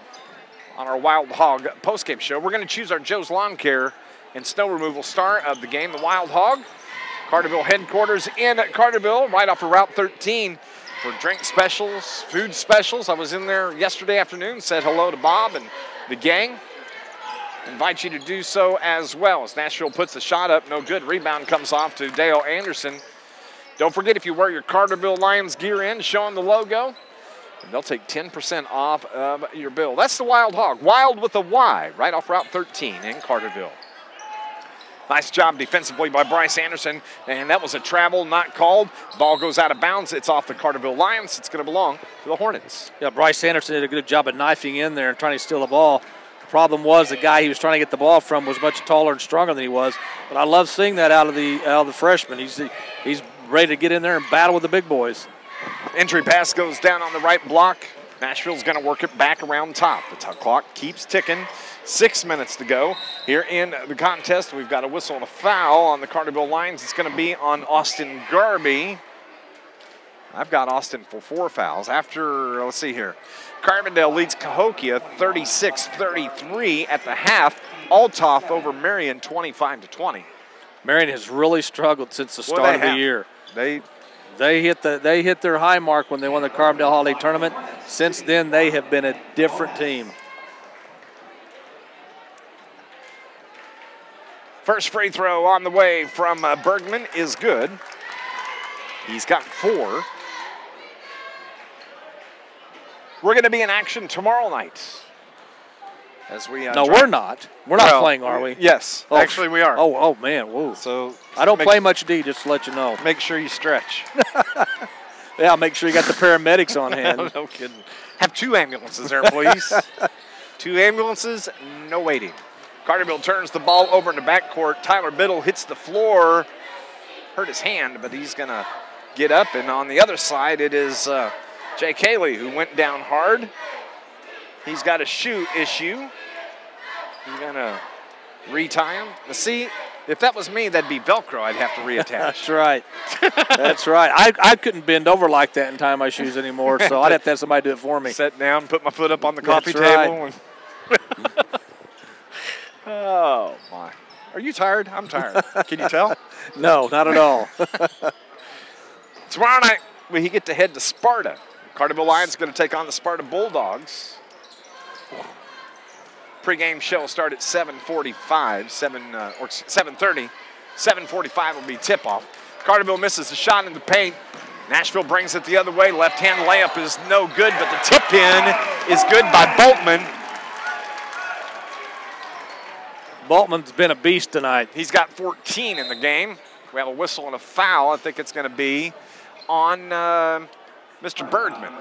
our Wild Hog postgame show. We're going to choose our Joe's Lawn Care and Snow Removal star of the game, the Wild Hog. Carterville headquarters in Carterville, right off of Route 13 for drink specials, food specials. I was in there yesterday afternoon, said hello to Bob and the gang. Invite you to do so as well as Nashville puts the shot up. No good. Rebound comes off to Dale Anderson. Don't forget, if you wear your Carterville Lions gear in, showing the logo, they'll take 10% off of your bill. That's the Wild Hog. Wild with a Y, right off Route 13 in Carterville. Nice job defensively by Bryce Anderson, and that was a travel not called. Ball goes out of bounds. It's off the Carterville Lions. It's going to belong to the Hornets. Yeah, Bryce Anderson did a good job of knifing in there and trying to steal the ball. The problem was the guy he was trying to get the ball from was much taller and stronger than he was. But I love seeing that out of the freshman. He's ready to get in there and battle with the big boys. Entry pass goes down on the right block. Nashville's going to work it back around top. The clock keeps ticking. 6 minutes to go here in the contest. We've got a whistle and a foul on the Carterville Lions. It's going to be on Austin Garby. I've got Austin for 4 fouls. After, let's see here, Carbondale leads Cahokia 36-33 at the half. Althoff over Marion 25-20. Marion has really struggled since the start of the year. They hit their high mark when they won the Carbondale Holiday Tournament. Since then, they have been a different team. First free throw on the way from Bergman is good. He's got 4. We're going to be in action tomorrow night. As we no, we're not. We're not playing, are we? Yes, oh, actually we are. Oh, man, whoa. So I don't play much D, just to let you know. Make sure you stretch. Yeah, make sure you got the paramedics on hand. No kidding. Have 2 ambulances there, please. 2 ambulances, no waiting. Carterville turns the ball over in the backcourt. Tyler Biddle hits the floor. Hurt his hand, but he's going to get up. And on the other side, it is Jay Cayley who went down hard. He's got a shoe issue. He's going to retie him. Now, see, if that was me, that'd be Velcro I'd have to reattach. That's right. That's right. I couldn't bend over like that and tie my shoes anymore, so I'd have to have somebody do it for me. Sit down, put my foot up on the coffee table. Right. Oh, my. Are you tired? I'm tired. Can you tell? No, not at all. Tomorrow night, we get to head to Sparta. Carterville Lions going to take on the Sparta Bulldogs. Pre-game show will start at 7:45, 7:30. 7:45 will be tip-off. Carterville misses the shot in the paint. Nashville brings it the other way. Left-hand layup is no good, but the tip-in is good by Boltman. Boltman's been a beast tonight. He's got 14 in the game. We have a whistle and a foul. I think it's going to be on Mr. Bergman.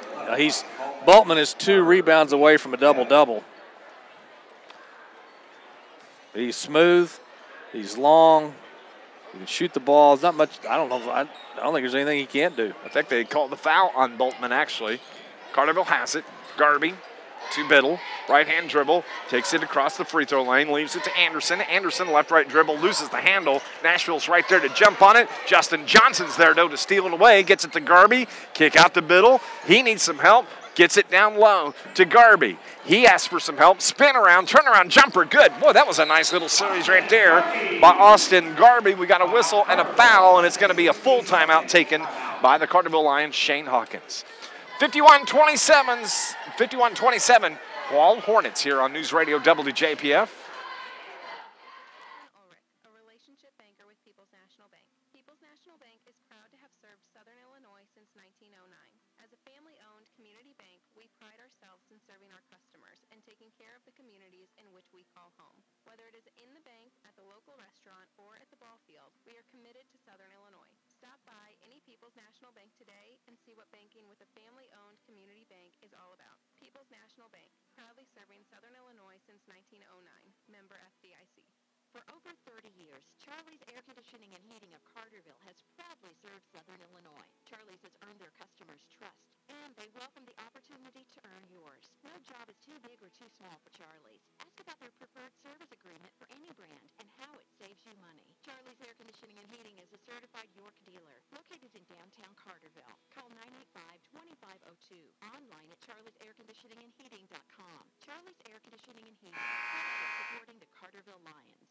Boltman is 2 rebounds away from a double-double. He's smooth. He's long. He can shoot the ball. It's not much. I don't know. I don't think there's anything he can't do. I think they called the foul on Boltman, actually. Carterville has it. Garby to Biddle. Right-hand dribble. Takes it across the free throw lane. Leaves it to Anderson. Anderson, left-right dribble. Loses the handle. Nashville's right there to jump on it. Justin Johnson's there, though, to steal it away. Gets it to Garby. Kick out to Biddle. He needs some help. Gets it down low to Garby. He asks for some help. Spin around, turn around, jumper. Good. Boy, that was a nice little series right there by Austin Garby. We got a whistle and a foul, and it's going to be a full timeout taken by the Carterville Lions, Shane Hawkins. 51-27, Wall Hornets here on News Radio WJPF. A relationship banker with People's National Bank. People's National Bank is proud to have served Southern Illinois since 1909. As a family-owned community bank, we pride ourselves in serving our customers and taking care of the communities in which we call home. Whether it is in the bank, at the local restaurant, or at the ball field, we are committed to Southern Illinois. Stop by any People's National Bank today and see what banking with a family-owned community bank is all about. People's National Bank, proudly serving Southern Illinois since 1909. Member FDIC. For over 30 years, Charlie's Air Conditioning and Heating of Carterville has proudly served Southern Illinois. Charlie's has earned their customers' trust, and they welcome the opportunity to earn yours. No job is too big or too small for Charlie's. Ask about their preferred service agreement for any brand and how it saves you money. Charlie's Air Conditioning and Heating is a certified York dealer located in downtown Carterville. Call 985-2502. Online at charliesairconditioningandheating.com. Charlie's Air Conditioning and Heating, supporting the Carterville Lions.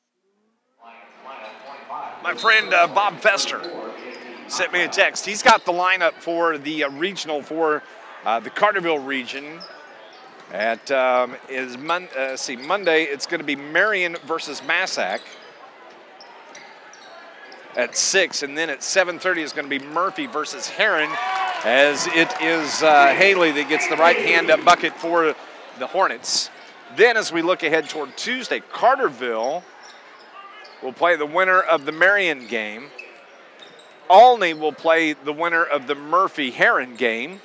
My friend Bob Fester sent me a text. He's got the lineup for the regional for the Carterville region. At Monday, it's going to be Marion versus Massac at 6, and then at 7:30 is going to be Murphy versus Heron, as it is Haley that gets the right hand up bucket for the Hornets. Then as we look ahead toward Tuesday, Carterville will play the winner of the Marion game. Olney will play the winner of the Murphy-Heron game.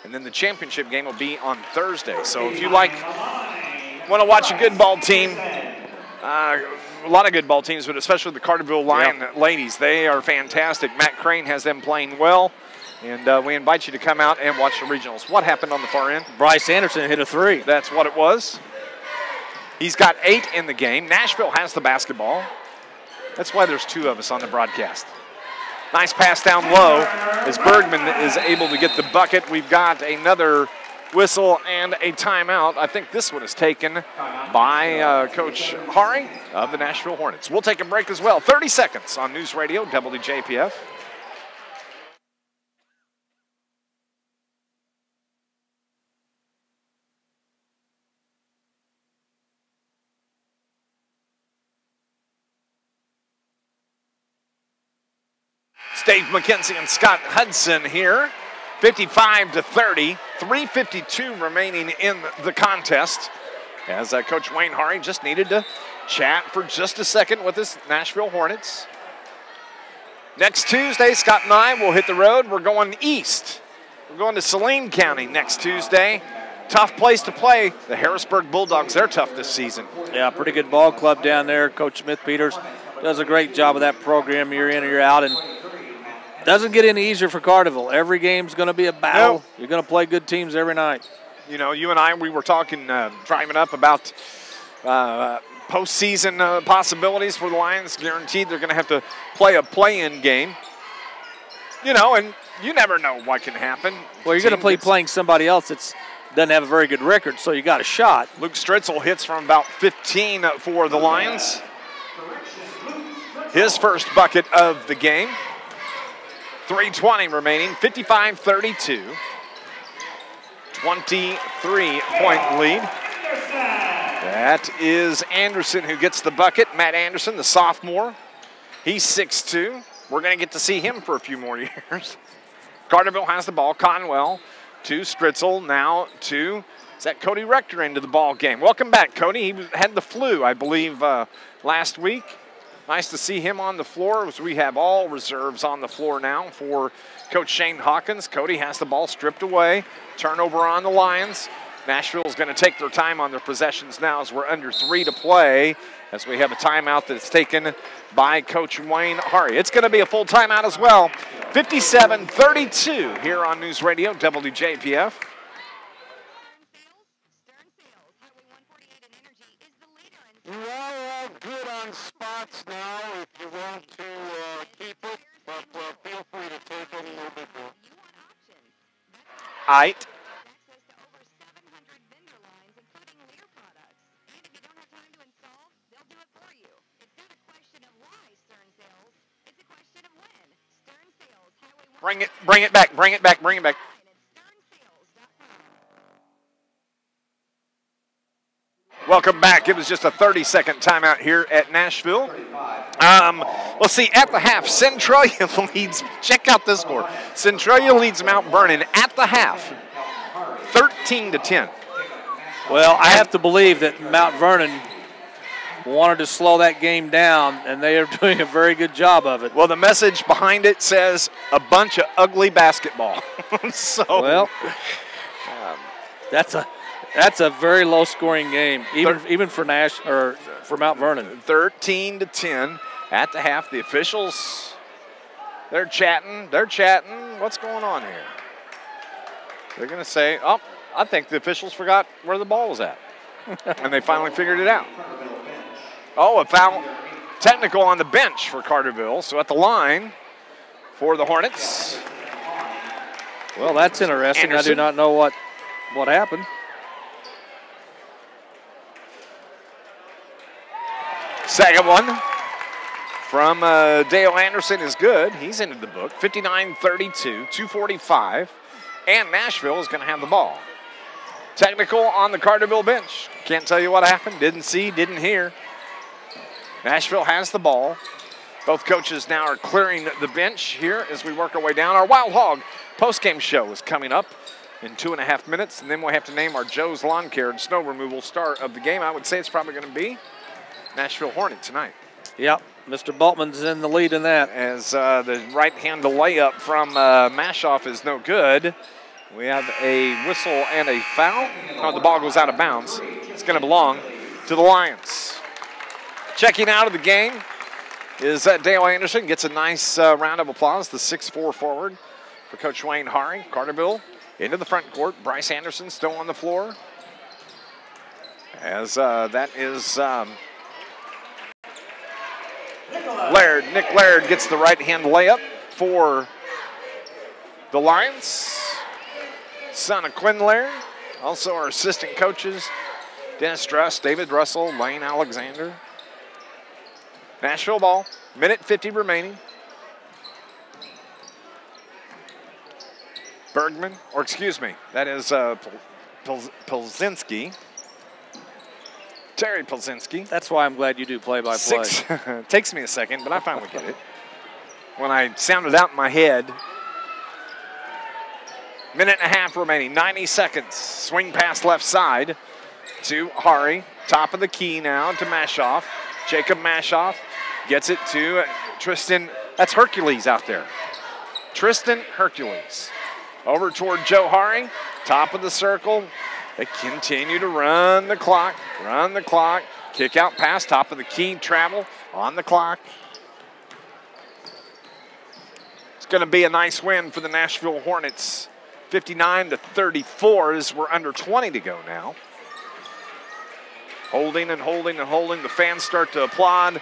And then the championship game will be on Thursday. So if you want to watch a good ball team, a lot of good ball teams, but especially the Carterville Lion ladies, they are fantastic. Matt Crane has them playing well. And we invite you to come out and watch the regionals. What happened on the far end? Bryce Anderson hit a 3. That's what it was. He's got 8 in the game. Nashville has the basketball. That's why there's 2 of us on the broadcast. Nice pass down low as Bergman is able to get the bucket. We've got another whistle and a timeout. I think this one is taken by Coach Hari of the Nashville Hornets. We'll take a break as well. 30 seconds on News Radio WJPF. Dave McKenzie and Scott Hudson here. 55-30, 3:52 remaining in the contest. As Coach Wayne Hari just needed to chat for just a second with his Nashville Hornets. Next Tuesday, Scott and I will hit the road. We're going east. We're going to Saline County next Tuesday. Tough place to play. The Harrisburg Bulldogs, they're tough this season. Yeah, pretty good ball club down there. Coach Smith-Peters does a great job of that program year in or year out. And doesn't get any easier for Carterville. Every game's going to be a battle. Nope. You're going to play good teams every night. You know, you and I, we were talking, driving up about postseason possibilities for the Lions. Guaranteed they're going to have to play a play-in game. You know, and you never know what can happen. Well, you're going to be playing somebody else that doesn't have a very good record, so you got a shot. Luke Stritzel hits from about 15 for the Lions. his first bucket of the game. 3:20 remaining, 55-32. 23-point lead. That is Anderson who gets the bucket. Matt Anderson, the sophomore. He's 6'2". We're going to get to see him for a few more years. Carterville has the ball. Conwell to Stritzel. Now to, is that Cody Rector into the ball game. Welcome back, Cody. He had the flu, I believe, last week. Nice to see him on the floor as we have all reserves on the floor now for Coach Shane Hawkins. Cody has the ball stripped away. Turnover on the Lions. Nashville is going to take their time on their possessions now as we're under 3 to play as we have a timeout that's taken by Coach Wayne Hari. It's going to be a full timeout as well. 57-32 here on News Radio WJPF. You are good on spots now if you want to keep it, but feel free to take any little bit more. Aight. Bring it back. Welcome back. It was just a 30-second timeout here at Nashville. Let's see, at the half, Centralia leads, check out this score. Centralia leads Mount Vernon at the half, 13-10. Well, I have to believe that Mount Vernon wanted to slow that game down, and they are doing a very good job of it. Well, the message behind it says a bunch of ugly basketball. Well, that's a very low-scoring game, even for for Mount Vernon. 13-10 at the half. The officials, they're chatting. What's going on here? They're going to say, oh, I think the officials forgot where the ball was at. And they finally figured it out. Oh, a foul. Technical on the bench for Carterville. So at the line for the Hornets. Well, that's interesting. Anderson. I do not know what happened. Second one from Dale Anderson is good. He's into the book. 59-32, 2:45. And Nashville is going to have the ball. Technical on the Carterville bench. Can't tell you what happened. Didn't see, didn't hear. Nashville has the ball. Both coaches now are clearing the bench here as we work our way down. Our Wild Hog postgame show is coming up in 2.5 minutes, and then we'll have to name our Joe's Lawn Care and Snow Removal star of the game. I would say it's probably going to be Nashville Hornet tonight. Yep, Mr. Bultman's in the lead in that. As the right-hand layup from Mashoff is no good. We have a whistle and a foul. Oh, the ball goes out of bounds. It's going to belong to the Lions. Checking out of the game is Dale Anderson. Gets a nice round of applause, the 6'4" forward for Coach Wayne Hari. Carterville into the front court. Bryce Anderson still on the floor. As that is Laird. Nick Laird gets the right-hand layup for the Lions. Son of Quinn Laird. Also our assistant coaches, Dennis Struss, David Russell, Lane Alexander. Nashville ball, minute 50 remaining. Bergman, or excuse me, that is Pilzinski. Terry Pilzinski. That's why I'm glad you do play-by-play. Takes me a second, but I finally get it. When I sound it out in my head. Minute and a half remaining, 90 seconds. Swing pass left side to Hari. Top of the key now to Mashoff. Jacob Mashoff gets it to Tristan. That's Hercules out there. Tristan Hercules. Over toward Joe Hari. Top of the circle. They continue to run the clock. Kick out pass. Top of the key. Travel on the clock. It's going to be a nice win for the Nashville Hornets. 59-34 as we're under 20 to go now. Holding and holding and holding. The fans start to applaud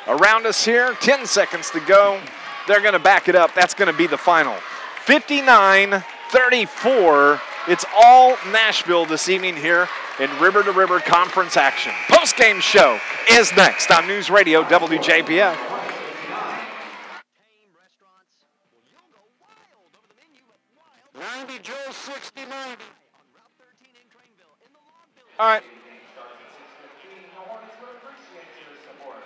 around us here. 10 seconds to go. They're going to back it up. That's going to be the final. 59-34. It's all Nashville this evening here in River to River Conference action. Post-game show is next on News Radio WJPF. 60-90. All right. The Hornets would appreciate your support.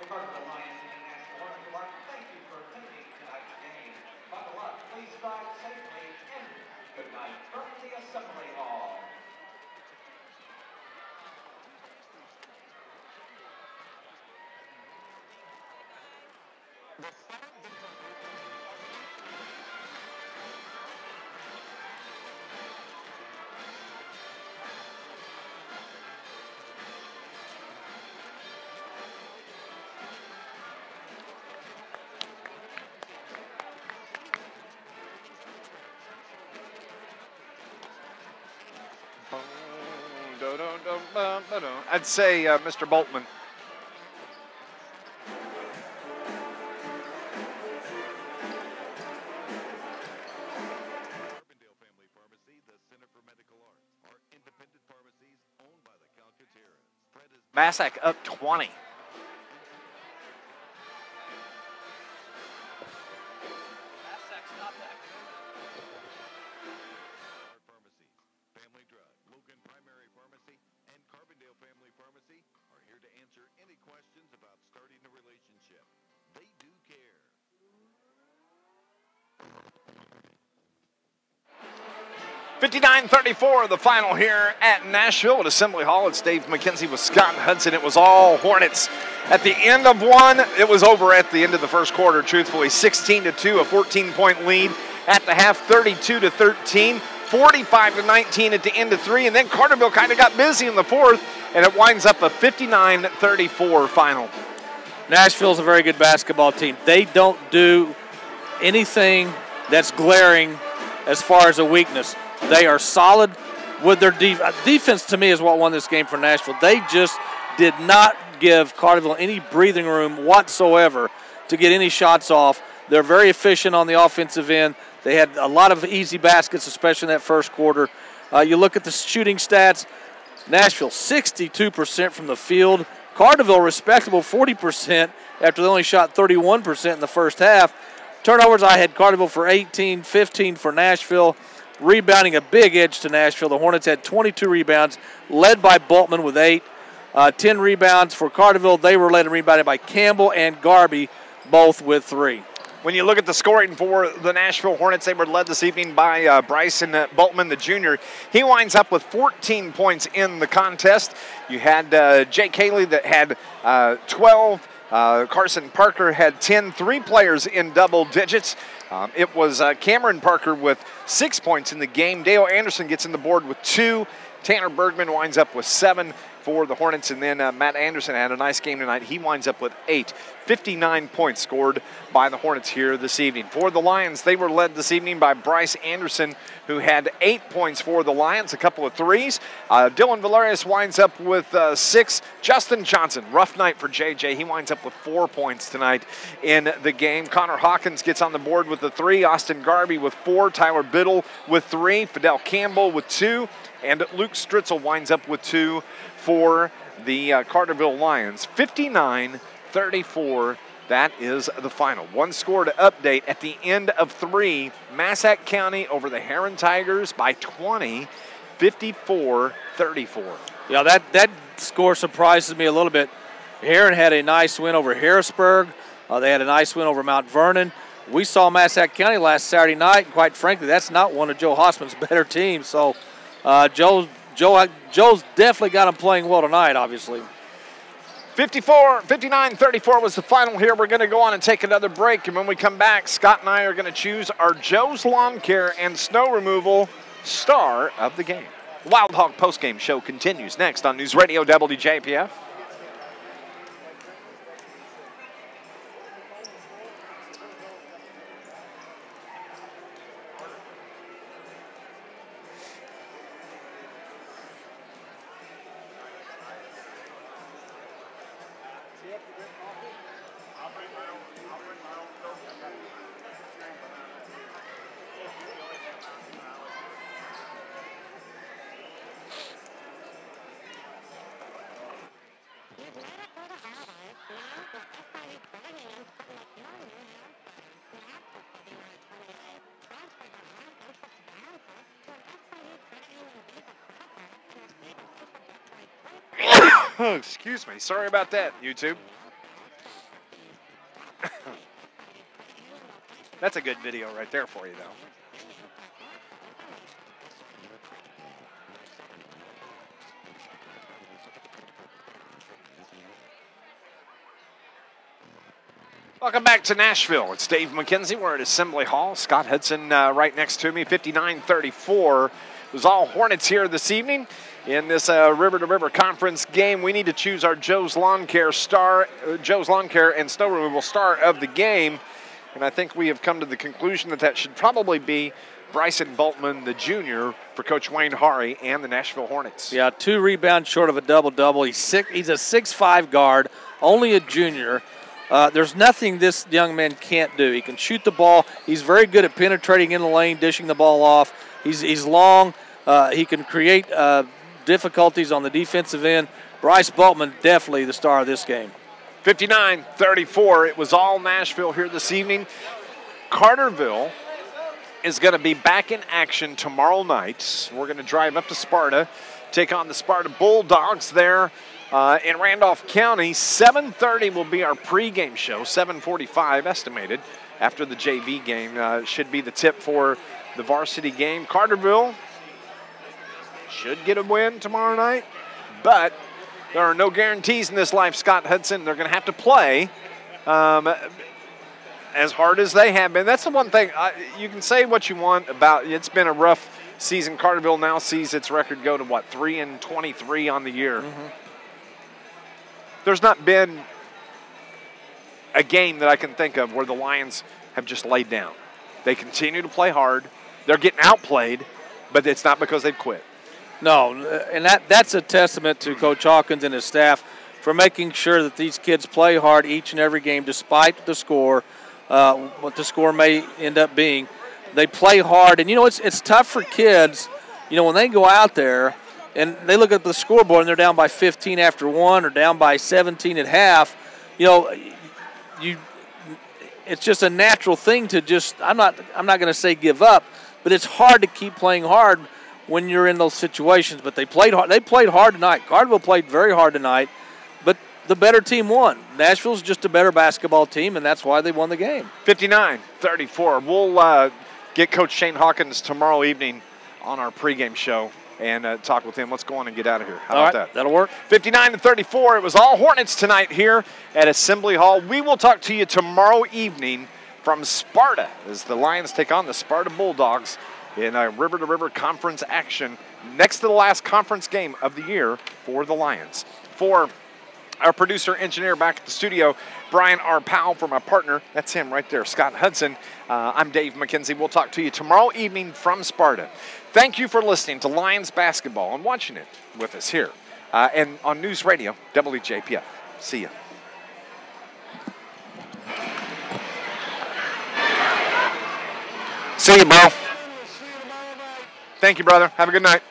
The Carterville Lions and the Nashville Hornets would like to thank you for attending tonight's game. Buckle up, please drive safely, and good night from the Assembly Hall. I'd say Mr. Boltman. Carbondale Family Pharmacy, the Center for Medical Arts, are independent pharmacies owned by the Calcaterras. Fred is Massac up 20. Pharmacies, Family Drug, Logan Primary Pharmacy, and Carbondale Family Pharmacy are here to answer any questions about starting a relationship. They do care. 59-34, the final here at Nashville at Assembly Hall. It's Dave McKenzie with Scott Hudson. It was all Hornets. At the end of one, it was over at the end of the first quarter, truthfully. 16-2, a 14-point lead. At the half, 32-13, 45-19 at the end of three. And then Carterville kind of got busy in the fourth, and it winds up a 59-34 final. Nashville's a very good basketball team. They don't do anything that's glaring as far as a weakness. They are solid with their defense. To me, is what won this game for Nashville. They just did not give Carterville any breathing room whatsoever to get any shots off. They're very efficient on the offensive end. They had a lot of easy baskets, especially in that first quarter. You look at the shooting stats, Nashville 62% from the field. Carterville respectable 40% after they only shot 31% in the first half. Turnovers, I had Carterville for 18, 15 for Nashville. Rebounding, a big edge to Nashville. The Hornets had 22 rebounds, led by Boltman with 8. 10 rebounds for Carterville. They were led and rebounded by Campbell and Garby, both with 3. When you look at the scoring for the Nashville Hornets, they were led this evening by Bryson Boltman, the junior. He winds up with 14 points in the contest. You had Jake Haley that had 12. Carson Parker had 10. 3 players in double digits. It was Cameron Parker with 6 points in the game. Dale Anderson gets in the board with 2. Tanner Bergman winds up with 7 for the Hornets. And then Matt Anderson had a nice game tonight. He winds up with 8. 59 points scored by the Hornets here this evening. For the Lions, they were led this evening by Bryce Anderson, who had 8 points for the Lions, a couple of threes. Dylan Valerius winds up with 6. Justin Johnson, rough night for JJ. He winds up with 4 points tonight in the game. Connor Hawkins gets on the board with the 3. Austin Garby with 4. Tyler Biddle with 3. Fidel Campbell with 2. And Luke Stritzel winds up with 2 for the Carterville Lions. 59-34. That is the final. One score to update at the end of 3. Massac County over the Heron Tigers by 20, 54-34. Yeah, that score surprises me a little bit. Heron had a nice win over Harrisburg. They had a nice win over Mount Vernon. We saw Massac County last Saturday night, and quite frankly, that's not one of Joe Hossman's better teams. So Joe's definitely got him playing well tonight, obviously. 59-34 was the final here. We're going to go on and take another break, and when we come back, Scott and I are going to choose our Joe's Lawn Care and Snow Removal star of the game. The Wild Hog postgame show continues next on News Radio WJPF. Oh, excuse me. Sorry about that, YouTube. That's a good video right there for you, though. Welcome back to Nashville. It's Dave McKenzie. We're at Assembly Hall. Scott Hudson right next to me. 59-34. It was all Hornets here this evening in this river-to-river conference game. We need to choose our Joe's Lawn Care and Snow Removal star of the game. And I think we have come to the conclusion that should probably be Bryson Boltman, the junior, for Coach Wayne Hari and the Nashville Hornets. Yeah, 2 rebounds short of a double-double. He's a 6'5" guard, only a junior. There's nothing this young man can't do. He can shoot the ball. He's very good at penetrating in the lane, dishing the ball off. He's long. He can create difficulties on the defensive end. Bryce Boltman, definitely the star of this game. 59-34. It was all Nashville here this evening. Carterville is going to be back in action tomorrow night. We're going to drive up to Sparta, take on the Sparta Bulldogs there in Randolph County. 7:30 will be our pregame show. 7:45 estimated after the JV game should be the tip for the varsity game. Carterville should get a win tomorrow night, but there are no guarantees in this life, Scott Hudson. They're going to have to play as hard as they have been. That's the one thing. You can say what you want about it's been a rough season. Carterville now sees its record go to, 3-23 on the year. Mm-hmm. There's not been a game that I can think of where the Lions have just laid down. They continue to play hard. They're getting outplayed, but it's not because they've quit. No, and that's a testament to Coach Hawkins and his staff for making sure that these kids play hard each and every game despite the score, what the score may end up being. They play hard, and, it's tough for kids, when they go out there and they look at the scoreboard and they're down by 15 after 1 or down by 17 at half, it's just a natural thing to I'm not going to say give up, but it's hard to keep playing hard when you're in those situations. But they played hard. They played hard tonight. Carterville played very hard tonight, but the better team won. Nashville's just a better basketball team, and that's why they won the game. 59-34. We'll get Coach Shane Hawkins tomorrow evening on our pregame show and talk with him. Let's go on and get out of here. How about that? That'll work. 59-34. It was all Hornets tonight here at Assembly Hall. We will talk to you tomorrow evening from Sparta as the Lions take on the Sparta Bulldogs in a river-to-river conference action next to the last conference game of the year for the Lions. For our producer, engineer back at the studio, Brian R. Powell, for my partner, that's him right there, Scott Hudson. I'm Dave McKenzie. We'll talk to you tomorrow evening from Sparta. Thank you for listening to Lions basketball and watching it with us here and on News Radio WJPF. See ya. See you, bro. Thank you, brother. Have a good night.